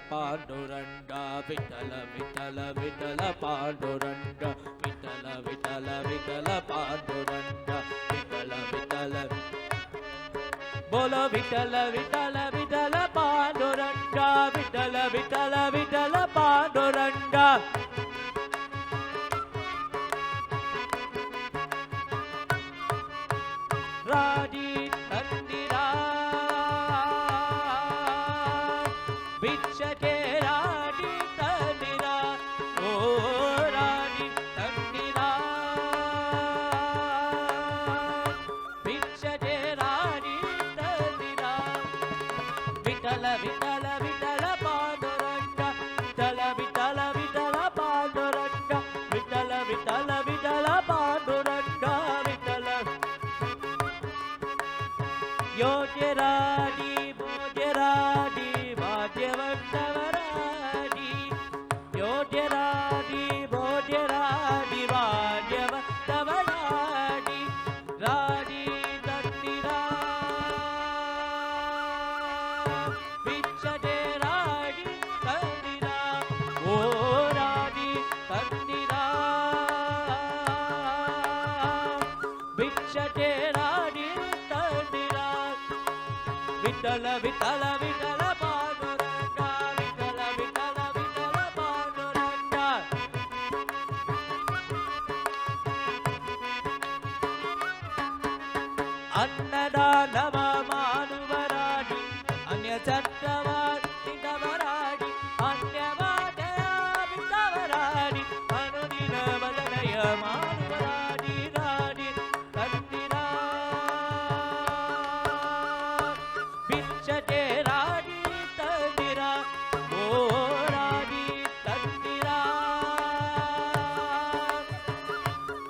Speaker 2: ಪಾಂಡುರಂಗ ವಿಠಲ ವಿಠಲ ವಿಠಲ ಪಾಂಡುರಂಗ ವಿಠಲ ವಿಠಲ ವಿಠಲ ಪಾಂಡುರಂಗ ವಿಠಲ ವಿಠಲ ಬೋಲೋ ವಿಠಲ ವಿಠಲ ವಿಠಲ ಪಾಂಡುರಂಗ ವಿಠಲ ವಿಠಲ ವಿಠಲ ಪಾಂಡುರಂಗ ರಾಜಿ ತಂದಿರಾ ಭಿಕ್ಷಕೆ ರಾಡಿ ತಂದಿರಾ ಓ ರಾಡಿ ತಂದಿರಾ ಭಿಕ್ಷಕೆ ರಾಡಿ ತಂದಿರಾ ವಿಠಲ ವಿಠಲ ವಿಠಲ ಪಾಂಡುರಂಗ ವಿಠಲ ವಿಠಲ ವಿಠಲ ಪಾಂಡುರಂಗ ವಿಠಲ ವಿಠಲ ವಿಠಲ ಪಾಂಡುರಂಗ ವಿಠಲ ಯೋಗ್ಯರಾಡಿ ಭೋಗ್ಯರಾಡಿ ಭಾಗ್ಯವನ್ನವರಾಡಿ ಯೋಗ್ಯರಾಡಿ ಭೋಗ್ಯರಾಡಿ ಭಾಗ್ಯವನ್ನವರಾಡಿ ರಾಡಿ ತಂದಿರಾ ಭಿಕ್ಷತೆ ರಾಡಿ ತಂದಿರಾ ಓ ರಾಡಿ ತಂದಿರಾ ಭಿಕ್ಷತೆ ರಾಡಿ ತಂದಿರಾ ವಿಠಲ ವಿಠಲ ವಿಠಲ ಪಾಂಡುರಂಗ ವಿಠಲ ವಿಠಲ ವಿಠಲ ಪಾಂಡುರಂಗ ಅನ್ನದಾನವ ಮಾಡುವರಾಡಿ ಅನ್ಯ ಚಟ್ಟವಾಡಿದವರಾಡಿ ಅನ್ಯವಾದಯ ಬಿದ್ದವರಾಡಿ ಅನುದಿನ ಬದನೆಯ ಮಾಡುವರಾಡಿ ರಾಡಿ ತಂದಿರಾ ಭಿಕ್ಷತೆ ರಾಡಿ ತಂದಿರಾ ಓ ರಾಡಿ ತಂದಿರಾ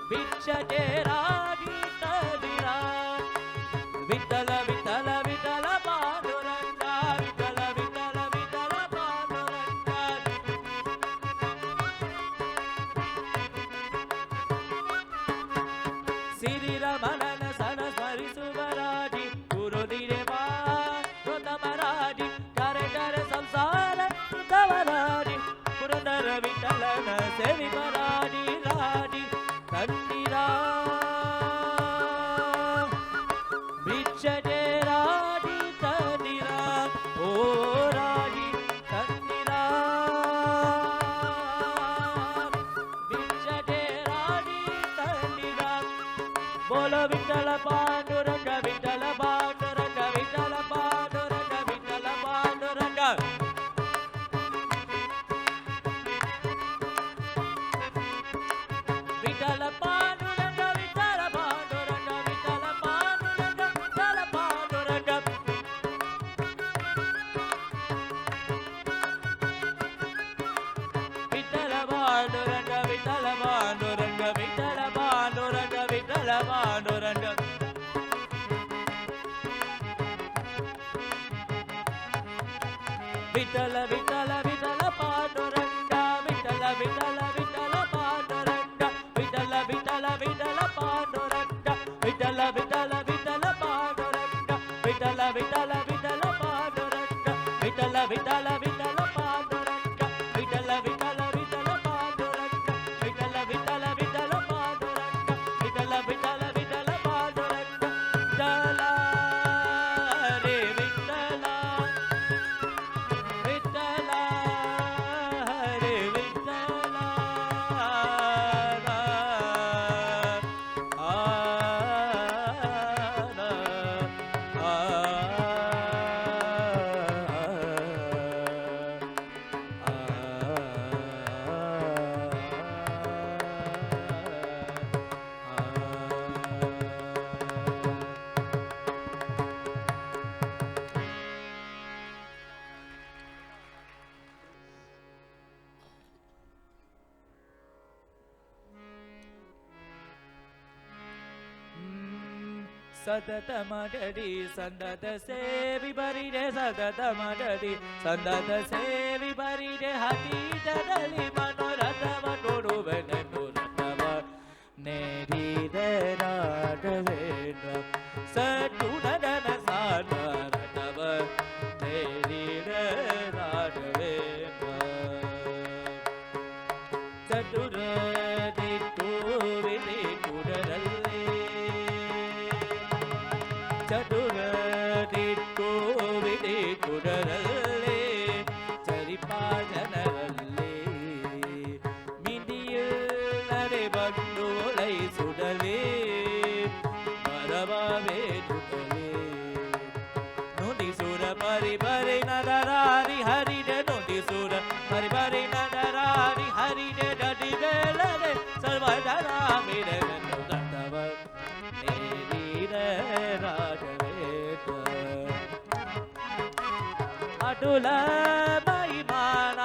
Speaker 2: ಭಿಕ್ಷತೆ ರಾಡಿ ತಂದಿರಾ ವಿಠಲ ವಿಠಲ ವಿಠಲ ಪಾಂಡುರಂಗ ಸಿರಿರಮಣನ ಸನ ಸ್ಮರಿಸುವರಾಡಿ ಗುರುದಿರೆ ಮರಾಡಿ ಕರೆ ಕರೆ ಸಂಸಾರ ತವರಾಡಿ ಪುರಂದರ ವಿಠಲನ ಸೇವಿ ಬರಾಡಿ ರಾಡಿ ಕಣ್ಣಿರಾ ಭಿಕ್ಷೆ ರಾಡಿ ಕಣ್ಣಿರಾ ಓ ರಾಡಿ ಕಣ್ಣಿರಾ ಭಿಕ್ಷೆ ರಾಡಿ ಕಣ್ಣಿರಾ ಬೋಲೋ ವಿಠಲ ಪಾಂಡುರಂಗ ವಿಠಲ ಪಾಂಡುರಂಗ ವಿಠಲ ಪಾಂಡುರಂಗ ವಿಠಲ ಪಾಂಡುರಂಗ ವಿಠಲ ಪಾಂಡುರಂಗ ವಿಠಲ ಪಾಂಡುರಂಗ ವಿಠಲ ಪಾಂಡುರಂಗ ವಿಠಲ ಪಾಂಡುರಂಗ ವಿಠಲ ಪಾಂಡುರಂಗ ವಿಠಲ ಪಾಂಡುರಂಗ ವಿಠಲ ಪಾಂಡುರಂಗ ವಿಠಲ ಪಾಂಡುರಂಗ ವಿಠಲ ವಿಠಲ ವಿಠಲ ಪಾಂಡುರಂಗ ವಿಠಲ ವಿಠಲ ವಿಠಲ ಪಾಂಡುರಂಗ ವಿಠಲ ವಿಠಲ ವಿಠಲ ಪಾಂಡುರಂಗ ವಿಠಲ ವಿಠಲ ವಿಠಲ ಪಾಂಡುರಂಗ ವಿಠಲ ವಿಠಲ ವಿಠಲ ಪಾಂಡುರಂಗ ವಿಠಲ ವಿಠಲ ವಿಠಲ ಪಾಂಡುರಂಗ ವಿಠಲ ವಿಠಲ ವಿಠಲ ಪಾಂಡುರಂಗ ವಿಠಲ ವಿಠಲ ವಿಠಲ ಪಾಂಡುರಂಗ ವಿಠಲ ವಿಠಲ ವಿಠಲ ಪಾಂಡುರಂಗ ವಿಠಲ ರೇ ವಿಠಲ ವಿಠಲ ಹರೇ ವಿಠಲ ಸತತ ಮಾಡಡಿ ಸಂದದ ಸೇವಿ ಬರಿದೆ ಸತತ ಮಾಡಡಿ ಸಂದದ ಸೇವಿ ಬರಿದೆ ಹಠೀಟದಲ್ಲಿ ಮನೋರಥವ ನೋಡುವೆನೆಂದು ರಥವ ನೇರಿದೆ ನಾಡವೇಂದ್ರ ಸಟುಡನ ಸಾನ ರಥವ ನೇರಿದೆ ನಾಡವೇಂದ್ರ ಚತುರ ದಿಟ್ಟು ವಿಧಿ ಕುಡರಲ್ಲಿ ಚತುರ ದಿಟ್ಟು ವಿಧಿ ಕುಡರಲ್ಲಿ ಚರಿಪಾ ಜನರಲ್ಲಿ ಮಿಡಿಯಲ್ಲದೆ ಬಂದು ಲೈಸುಡಲೇ ಮರವೇ ತುಡಲೇ ನುಡಿಸುರ ಪರಿ ಬರಿ ನರರಾರಿ ಹರಿದೆ ನುಡಿಸುರ ಪರಿ ಬರಿ ನರರಾರಿ ಹರಿದೆ ಡಡಿ ಬೇಲದೆ ಸರ್ವದರ ಮಿರಗನ್ನು ದತ್ತವ ನೇರಿದ ರಾಘವೇಂದ್ರ ಅಟುಲ ಮಹಿಮಾನ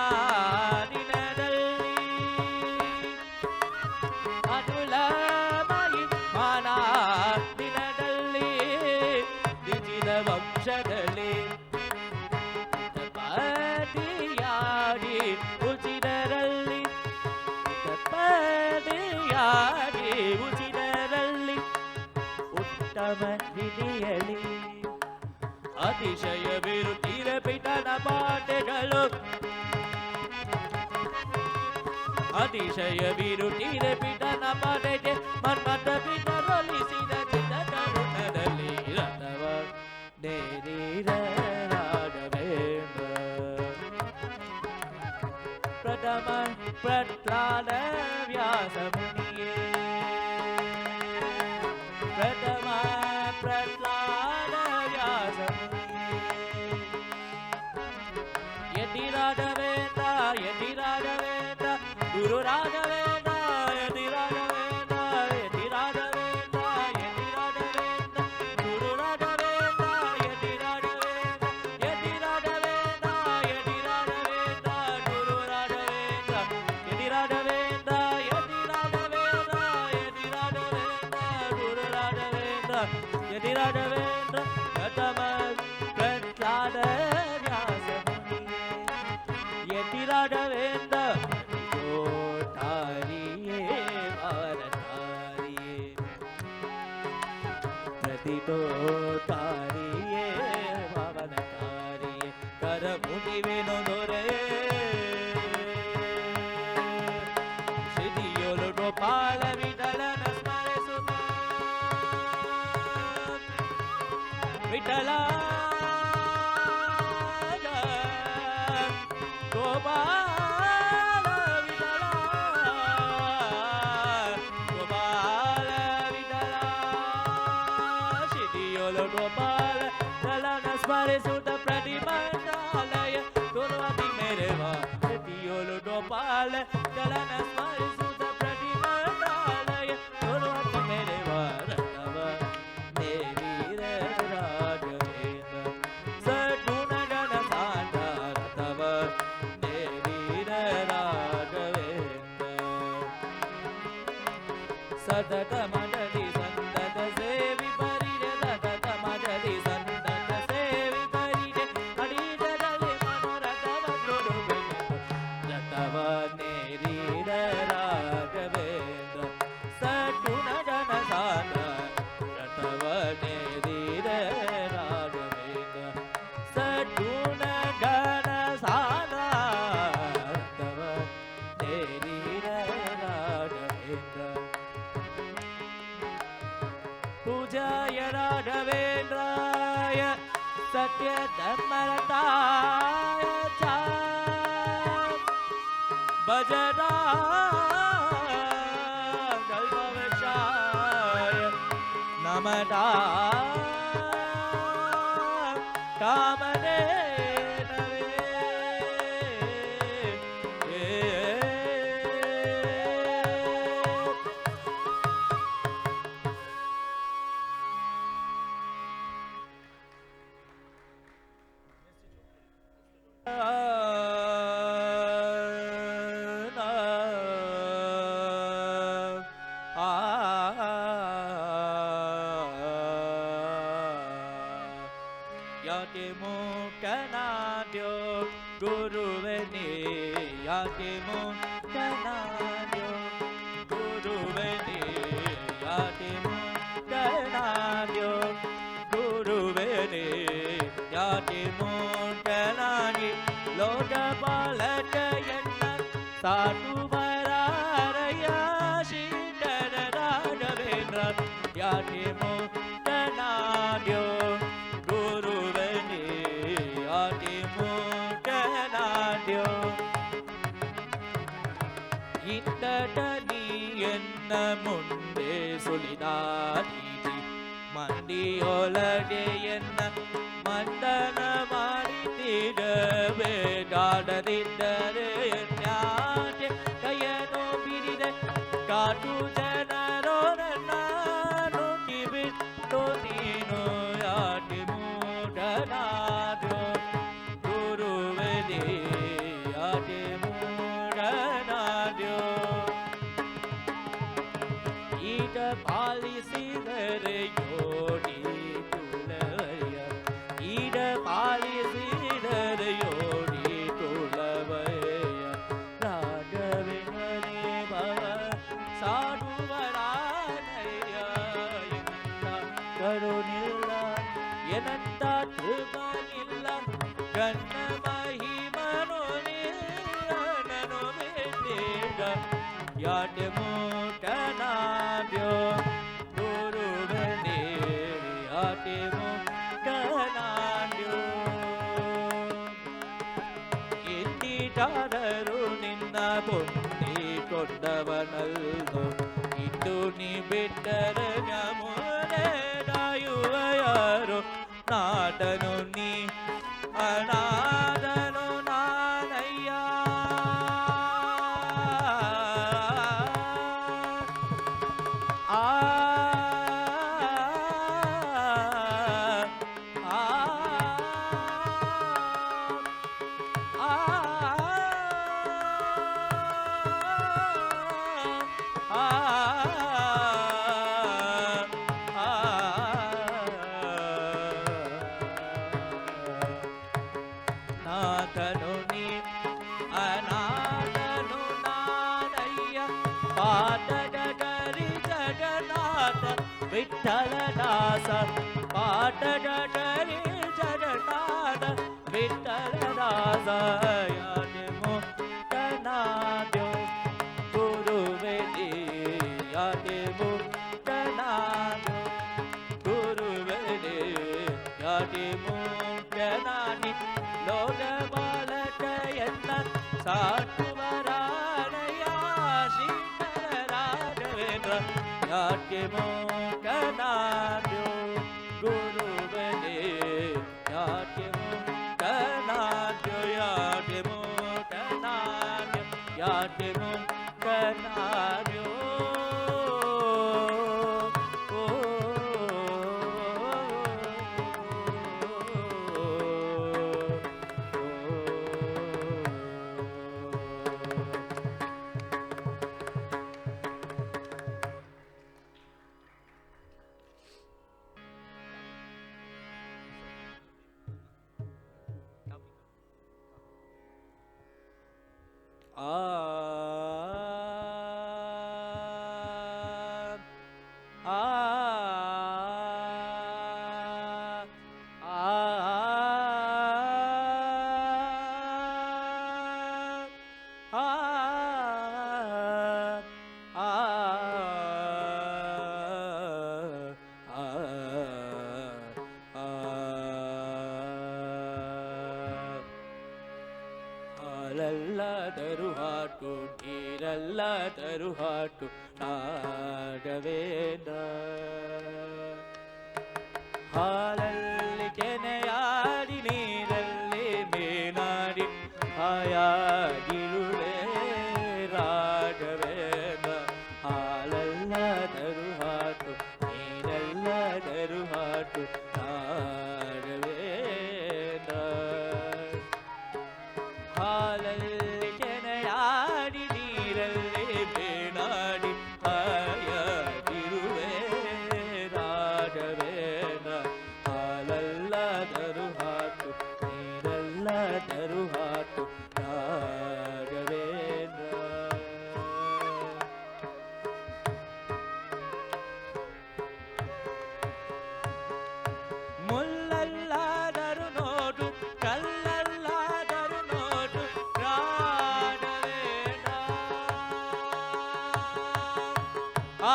Speaker 2: ದಿನದಲ್ಲಿ ಅಟುಲ ಮಹಿಮಾನ ದಿನದಲ್ಲಿ ದಿಜಿದ ವಂಶದಲ್ಲಿ ತಪದಿಯಾಡಿ ಉಚಿದರಲ್ಲಿ ತಪದಿಯಾಡಿ ಉಚಿದರಲ್ಲಿ ಉತ್ತಮ ವಿಧಿಯಲಿ ಅತಿಶಯ ವಿರುತ್ತಿರ ಪಿಟನ ಪಾಠಗಳು ಅತಿಶಯ ವಿರುತ್ತಿರ ಪಿಟನ ಪಾಠಕ್ಕೆ ಮನ್ಮಥ ಪಿಟರೊಲಿಸಿದ ಚಿತ್ತ ಕರುಣದಲ್ಲಿ ರಥವ ನೇರಿದ ರಾಘವೇಂದ್ರ ಪ್ರಥಮ ಪ್ರಹ್ಲಾದ ವ್ಯಾಸ ಮುನಿಯೇ ಪ್ರಥಮ ಪ್ರಹ್ಲಾದ ವ್ಯಾಸ ಯತಿ ರಾಘವೇಂದ್ರ ಯತಿ ರಾಘವೇಂದ್ರ ಗುರು ರಾಘವೇಂದ್ರ ಯತಿ ರಾಘವೇಂದ್ರ ಯತಿ ರಾಘವೇಂದ್ರ ಯತಿ ರಾಘವೇಂದ್ರ ಗುರು ರಾಘವೇಂದ್ರ ಯತಿ ರಾಘವೇಂದ್ರ ಯತಿ ರಾಘವೇಂದ್ರ ಯತಿ ರಾಘವೇಂದ್ರ ಗುರು ರಾಘವೇಂದ್ರ ಯತಿ ರಾಘವೇಂದ್ರ ಯತಿ ರಾಘವೇಂದ್ರ ಯತಿ ರಾಘವೇಂದ್ರ ಗುರು ರಾಘವೇಂದ್ರ ಯತಿ ರಾಘವೇಂದ್ರ ಪ್ರಥಮ ಪ್ರಹ್ಲಾದ ವ್ಯಾಸ ಮುನಿಯೇ ಯತಿ ರಾಘವೇಂದ್ರ ವರ ಮುನಿವೆನು ದೊರೆ ಶ್ರೀಯೊಲು ಗೋಪಾಲ ವಿಠಲನ ಸ್ಮರಿಸುತ್ತ ವಿಠಲ ಗೋಪಾಲ ವಿಠಲ ಗೋಪಾಲ ವಿಠಲ ಶ್ರೀಯೊಲು ಗೋಪಾಲ ವಿಠಲನ ಸ್ಮರಿಸುತ್ತ ಪ್ರತಿಮಂಡಾಲಯ ಗುರುವತಿ ಮೇರೆವ ಶ್ರೀಯೊಲು ಗೋಪಾಲ ವಿಠಲನ ಸ್ಮರಿಸುತ್ತ ಪ್ರತಿಮಂಡಾಲಯ ಗುರುವತಿ ಮೇರೆವ ರಥವ ಮೇರಿರ ರಾಘವೇಂದ್ರ ಸಗುಣಗಣ ಸಾಂತ ರಥವ ಮೇರಿರ ರಾಘವೇಂದ್ರ ಸತತ ಮಡದಿ ಸಂತತ ಸೇವಿ ಪರಿರೆ ಸತತ ಮಡದಿ ಸಂತತ ಸೇವಿ ಪರಿರೆ ಅಡಿದರಲ್ಲಿ ಮನೋರಥವ ಕೊಡುವೆನು ರಥವ ನೇರಿರ ರಾಘವೇಂದ್ರ ಸಗುಣಗಣ ಸಾಂತ ರಥವ ನೇರಿರ ರಾಘವೇಂದ್ರ ಸಗುಣಗಣ ಸಾಂತ ರಥವ ನೇರಿರ ರಾಘವೇಂದ್ರ पूजाय राघवेन्द्राय सत्य धर्मरताय च भजना कल्पवशाय नमः कामने ಯಾಕೆ ಮೂಕನಾದ್ಯೋ ಗುರುವನೇ ಯಾಕೆ ಮೂಕನಾದ್ಯೋ ಗುರುವನೇ ಯಾಕೆ ಮೂಕನಾದ್ಯೋ ಗುರುವನೇ ಯಾಕೆ ಮೂಕನಾಗಿ ಲೋಕಪಾಲಕಯನ್ನ ಸಾಟುವರಾರಯ್ಯ ಶ್ರೀಧರ ರಾಘವೇಂದ್ರ ಯಾಕೆ ಮೂಕನಾದ್ಯೋ ಗುರುವನೇ ಯಾಕೆ ಮೂಕನಾದ್ಯೋ ಇಂದಟ ನೀ ಎನ್ನ ಮುಂದೆ ಸುಳಿದಾದೀತಿ ಮಂಡಿಯೊಳಗೆ ಎನ್ನ ಮಂಡನ ಮಾಡಿದ್ದೀರಬೇಕಾಡದಿದ್ದರೆ ಎನ್ಯಾಕೆ ಕೈಯನ್ನು ಬಿರಿದೆ ಕಾಟು ಜನರೋ ನನ್ನ ನುಡಿಬಿಟ್ಟು ನೀನು ಯಾಕೆ ಮೂಢನಾದ್ಯೋ ಗುರುವನೇ ಯಾಕೆ ಮೂಢನಾದ್ಯೋ ಈಗ ಪಾಲಿಸಿದರೆ ಯೋಡಿ ತುಳವಯ್ಯ ಈಗ ಪಾಲಿಸಿದರೆ ಯೋಡಿ ತುಳವಯ್ಯ ರಾಘವೇಂದ್ರನೇ ಭವ ಸಾಡುವರಾನಯ್ಯ ಎಂತ ಕರುಣಿಲ್ಲ ಎನಂತ ಕೃಪನಿಲ್ಲ ಗಣ್ಣ ಮಹಿಮನು ನಿನ್ನನು ಬೇಡ ಯಾಕೆ ಮೂಕನಾದ್ಯೋ ಗುರುವನೇ ಯಾಕೆ ಮೂಕನಾದ್ಯೋ ಎಂದಿಟಾದರೂ ನಿನ್ನ ಬುದ್ಧಿ ಕೊಂಡವನಲ್ಲೋ ಇದ್ದು ನೀ ಬಿಟ್ಟರೆ ನಮೂನೆದಾಯುವ ಯಾರು ನಾಟನು ನೀ ಅನಾಥನು ನಾನಯ್ಯ ಆ ನಾಥನು ನೀ ಅನಾಥನು ನಾನಯ್ಯ ಪಾಠದ ಗರಿ ಜಗನ್ನಾಥ ವಿಠಲದಾಸ ಪಾಠದ ಗರಿ ಜಗನ್ನಾಥ ವಿಠಲದಾಸ ಯಾನೆ ಮುಕ್ತನಾದ್ಯೋ ಗುರುವೆ ಯಾನೆ ಮುಕ್ತನಾದ್ಯೋ ಗುರುವೆ ಯಾನೆ ಮುಕ್ತನಾನಿ ಲೋಕ ಬಾಲಕಯನ್ನ ಸಾಟುವರಾಣಯ ಶ್ರೀಕರ ರಾಘವೇಂದ್ರ ಯಾಕೆ ಮುಕ್ತನಾದ್ಯೋ ಗುರುವೆ ಯಾಕೆ ಮುಕ್ತನಾದ್ಯೋ ಯಾಕೆ ಮುಕ್ತನಾದ್ಯೋ ಯಾಕೆ ಮುಕ್ತನಾದ್ಯೋ ಹಾಲಲ್ಲದರು ಹಾಟು ನೀರಲ್ಲದರು ಹಾಟು ರಾಘವೇಂದ್ರ ಹಾಲಲ್ಲಿ ಕೆನೆಯಾಡಿ ನೀರಲ್ಲಿ ಮೇನಾಡಿ ಹಾಯಾಗಿರುವೆ ರಾಘವೇಂದ್ರ ಹಾಲಲ್ಲದರು ಹಾಟು ನೀರಲ್ಲದರು ಹಾಟು ರಾಘವೇಂದ್ರ ಹಾಲಲ್ಲಿ ಕೆನೆಯಾಡಿ ನೀರಲ್ಲಿ ಬೇಡಾಡಿ ಹಾಯಾಗಿರುವೆ ರಾಘವೇಂದ್ರ ಹಾಲಲ್ಲದರು ಹಾಟು ನೀರಲ್ಲದರು ಹಾಟು ರಾಘವೇಂದ್ರ ಮುಲ್ಲಲ್ಲಾದರು ನೋಡು ಕಲ್ಲಲ್ಲಾದರು ನೋಡು ರಾಘವೇಂದ್ರ ಆ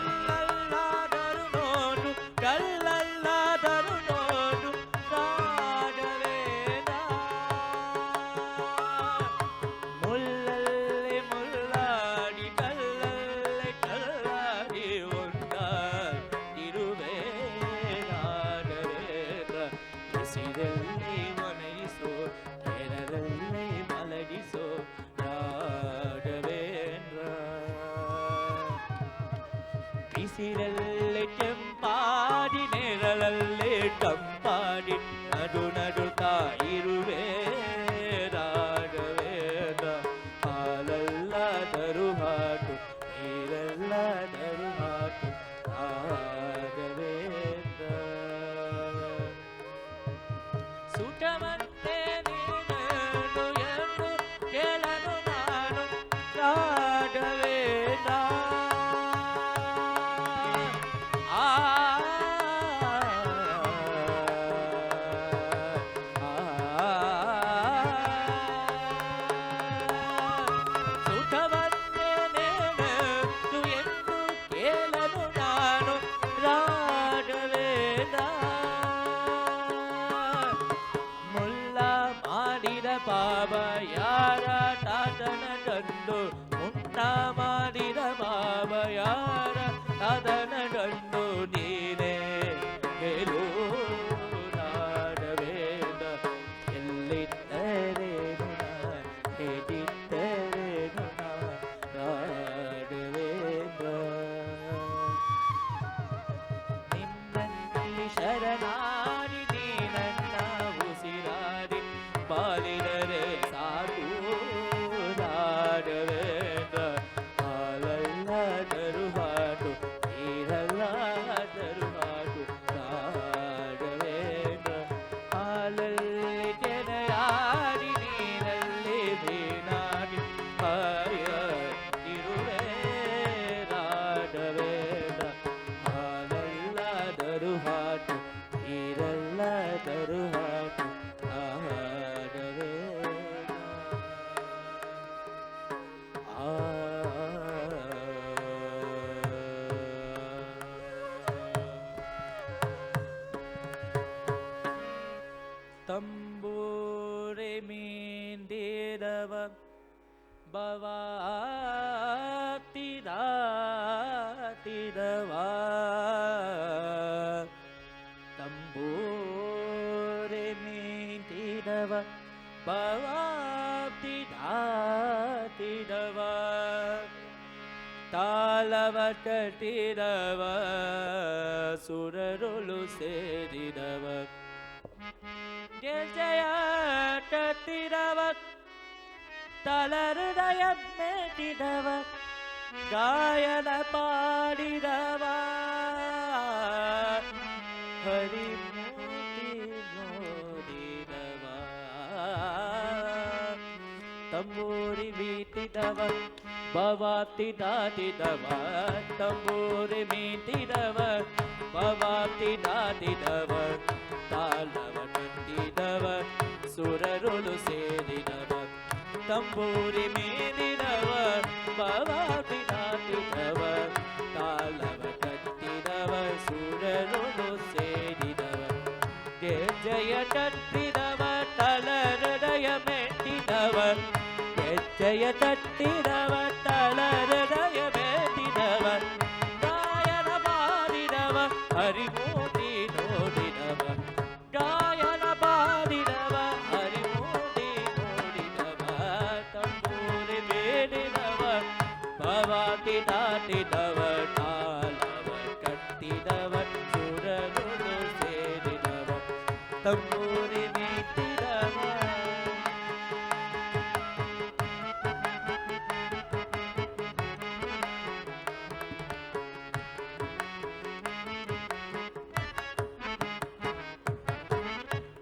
Speaker 2: ಮುಲ್ಲಲ್ಲಾದರು ನೋಡು ಕಲ್ಲಲ್ಲಾದರು ನೋಡು ರಾಘವೇಂದ್ರ ಮುಲ್ಲಲ್ಲಿ ಮುಲ್ಲಾಡಿ ಕಲ್ಲಲ್ಲಿ ಕಲ್ಲಾಡಿ ಒಂದಾಗಿರುವೆ ರಾಘವೇಂದ್ರ ಬಿಸಿಲಲ್ಲಿ ಒಣಗಿಸೋ ನೆರಳಲ್ಲಿ ಮಲಗಿಸೋ ರಾಘವೇಂದ್ರ ಬಿಸಿಲಲ್ಲಿ ಕೆಂಪಾಡಿ ನೆರಳಲ್ಲಿ ಕಂಪಾಡಿ ನಡು ನಡುತ್ತಾ ಇರುವೆ ರಾಘವೇಂದ್ರ ಹಾಲಲ್ಲದರು ಹಾಟು ನೀರಲ್ಲದರು ಹಾಟು ರಾಘವೇಂದ್ರ ಸುಖವಂತೆ ನೀನು ಎಂದು ಕೇಳನು ನಾನು ರಾಘವೇಂದ್ರ ಆ ಭವಾಬ್ದಿ ಧಾತಿದವ ತಾಳವ ಕಟ್ಟಿದವ ಸುರರುಳು ಸೇರಿದವ ಜಯ ಕಟ್ಟಿದವ ತಳಹೃದಯ ಮೆಟ್ಟಿದವ ಗಾಯನ ಪಾಡಿದವ ಹರಿಮೂರ್ತಿ ನೋಡಿದವ ತಂಬೂರಿ ಮೀಟಿದವ ಭವಾಬ್ದಿ ದಾಟಿದವ ತಂಬೂರಿ ಮೀಟಿದವ ಭವಾಬ್ದಿ ದಾಟಿದವ ತಾಳವ ಕಟ್ಟಿದವ ಸುರರುಳು ಸೇರಿದವ ತಂಬೂರಿ ಮೀಟಿದವ ಭವಾಬ್ದಿ ದಾಟಿದವ ತಾಳವ ಕಟ್ಟಿದವ ಸುರರುಳು ಸೇರಿದವ ಜಯ ಕಟ್ಟಿದವ ತಳಹೃದಯ ಮೆಟ್ಟಿದವ ಜಯ ಕಟ್ಟಿದವ ತಳಹೃದಯ ಮೆಟ್ಟಿದವ ಗಾಯನ ಮಾಡಿದವ ಹರಿಮೂರ್ತಿ ನೋಡಿದವ ಗಾಯನ ಮಾಡಿದವ ಹರಿಮೂರ್ತಿ ನೋಡಿದವ ತಂಬೂರಿ ಬೇಡಿದವ ಭವಾಬ್ದಿ ದಾಟಿದವ ತಾಳವ ಕಟ್ಟಿದವ ಸುರರುಳು ಸೇರಿದವ ತಂಬೂರಿ ಮೀಟಿದವ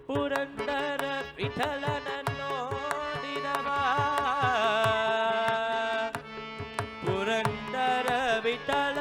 Speaker 2: ಪುರಂದರ ವಿಠಲನನ್ನು ನೋಡಿದವ ಪುರಂದರ ವಿಠಲ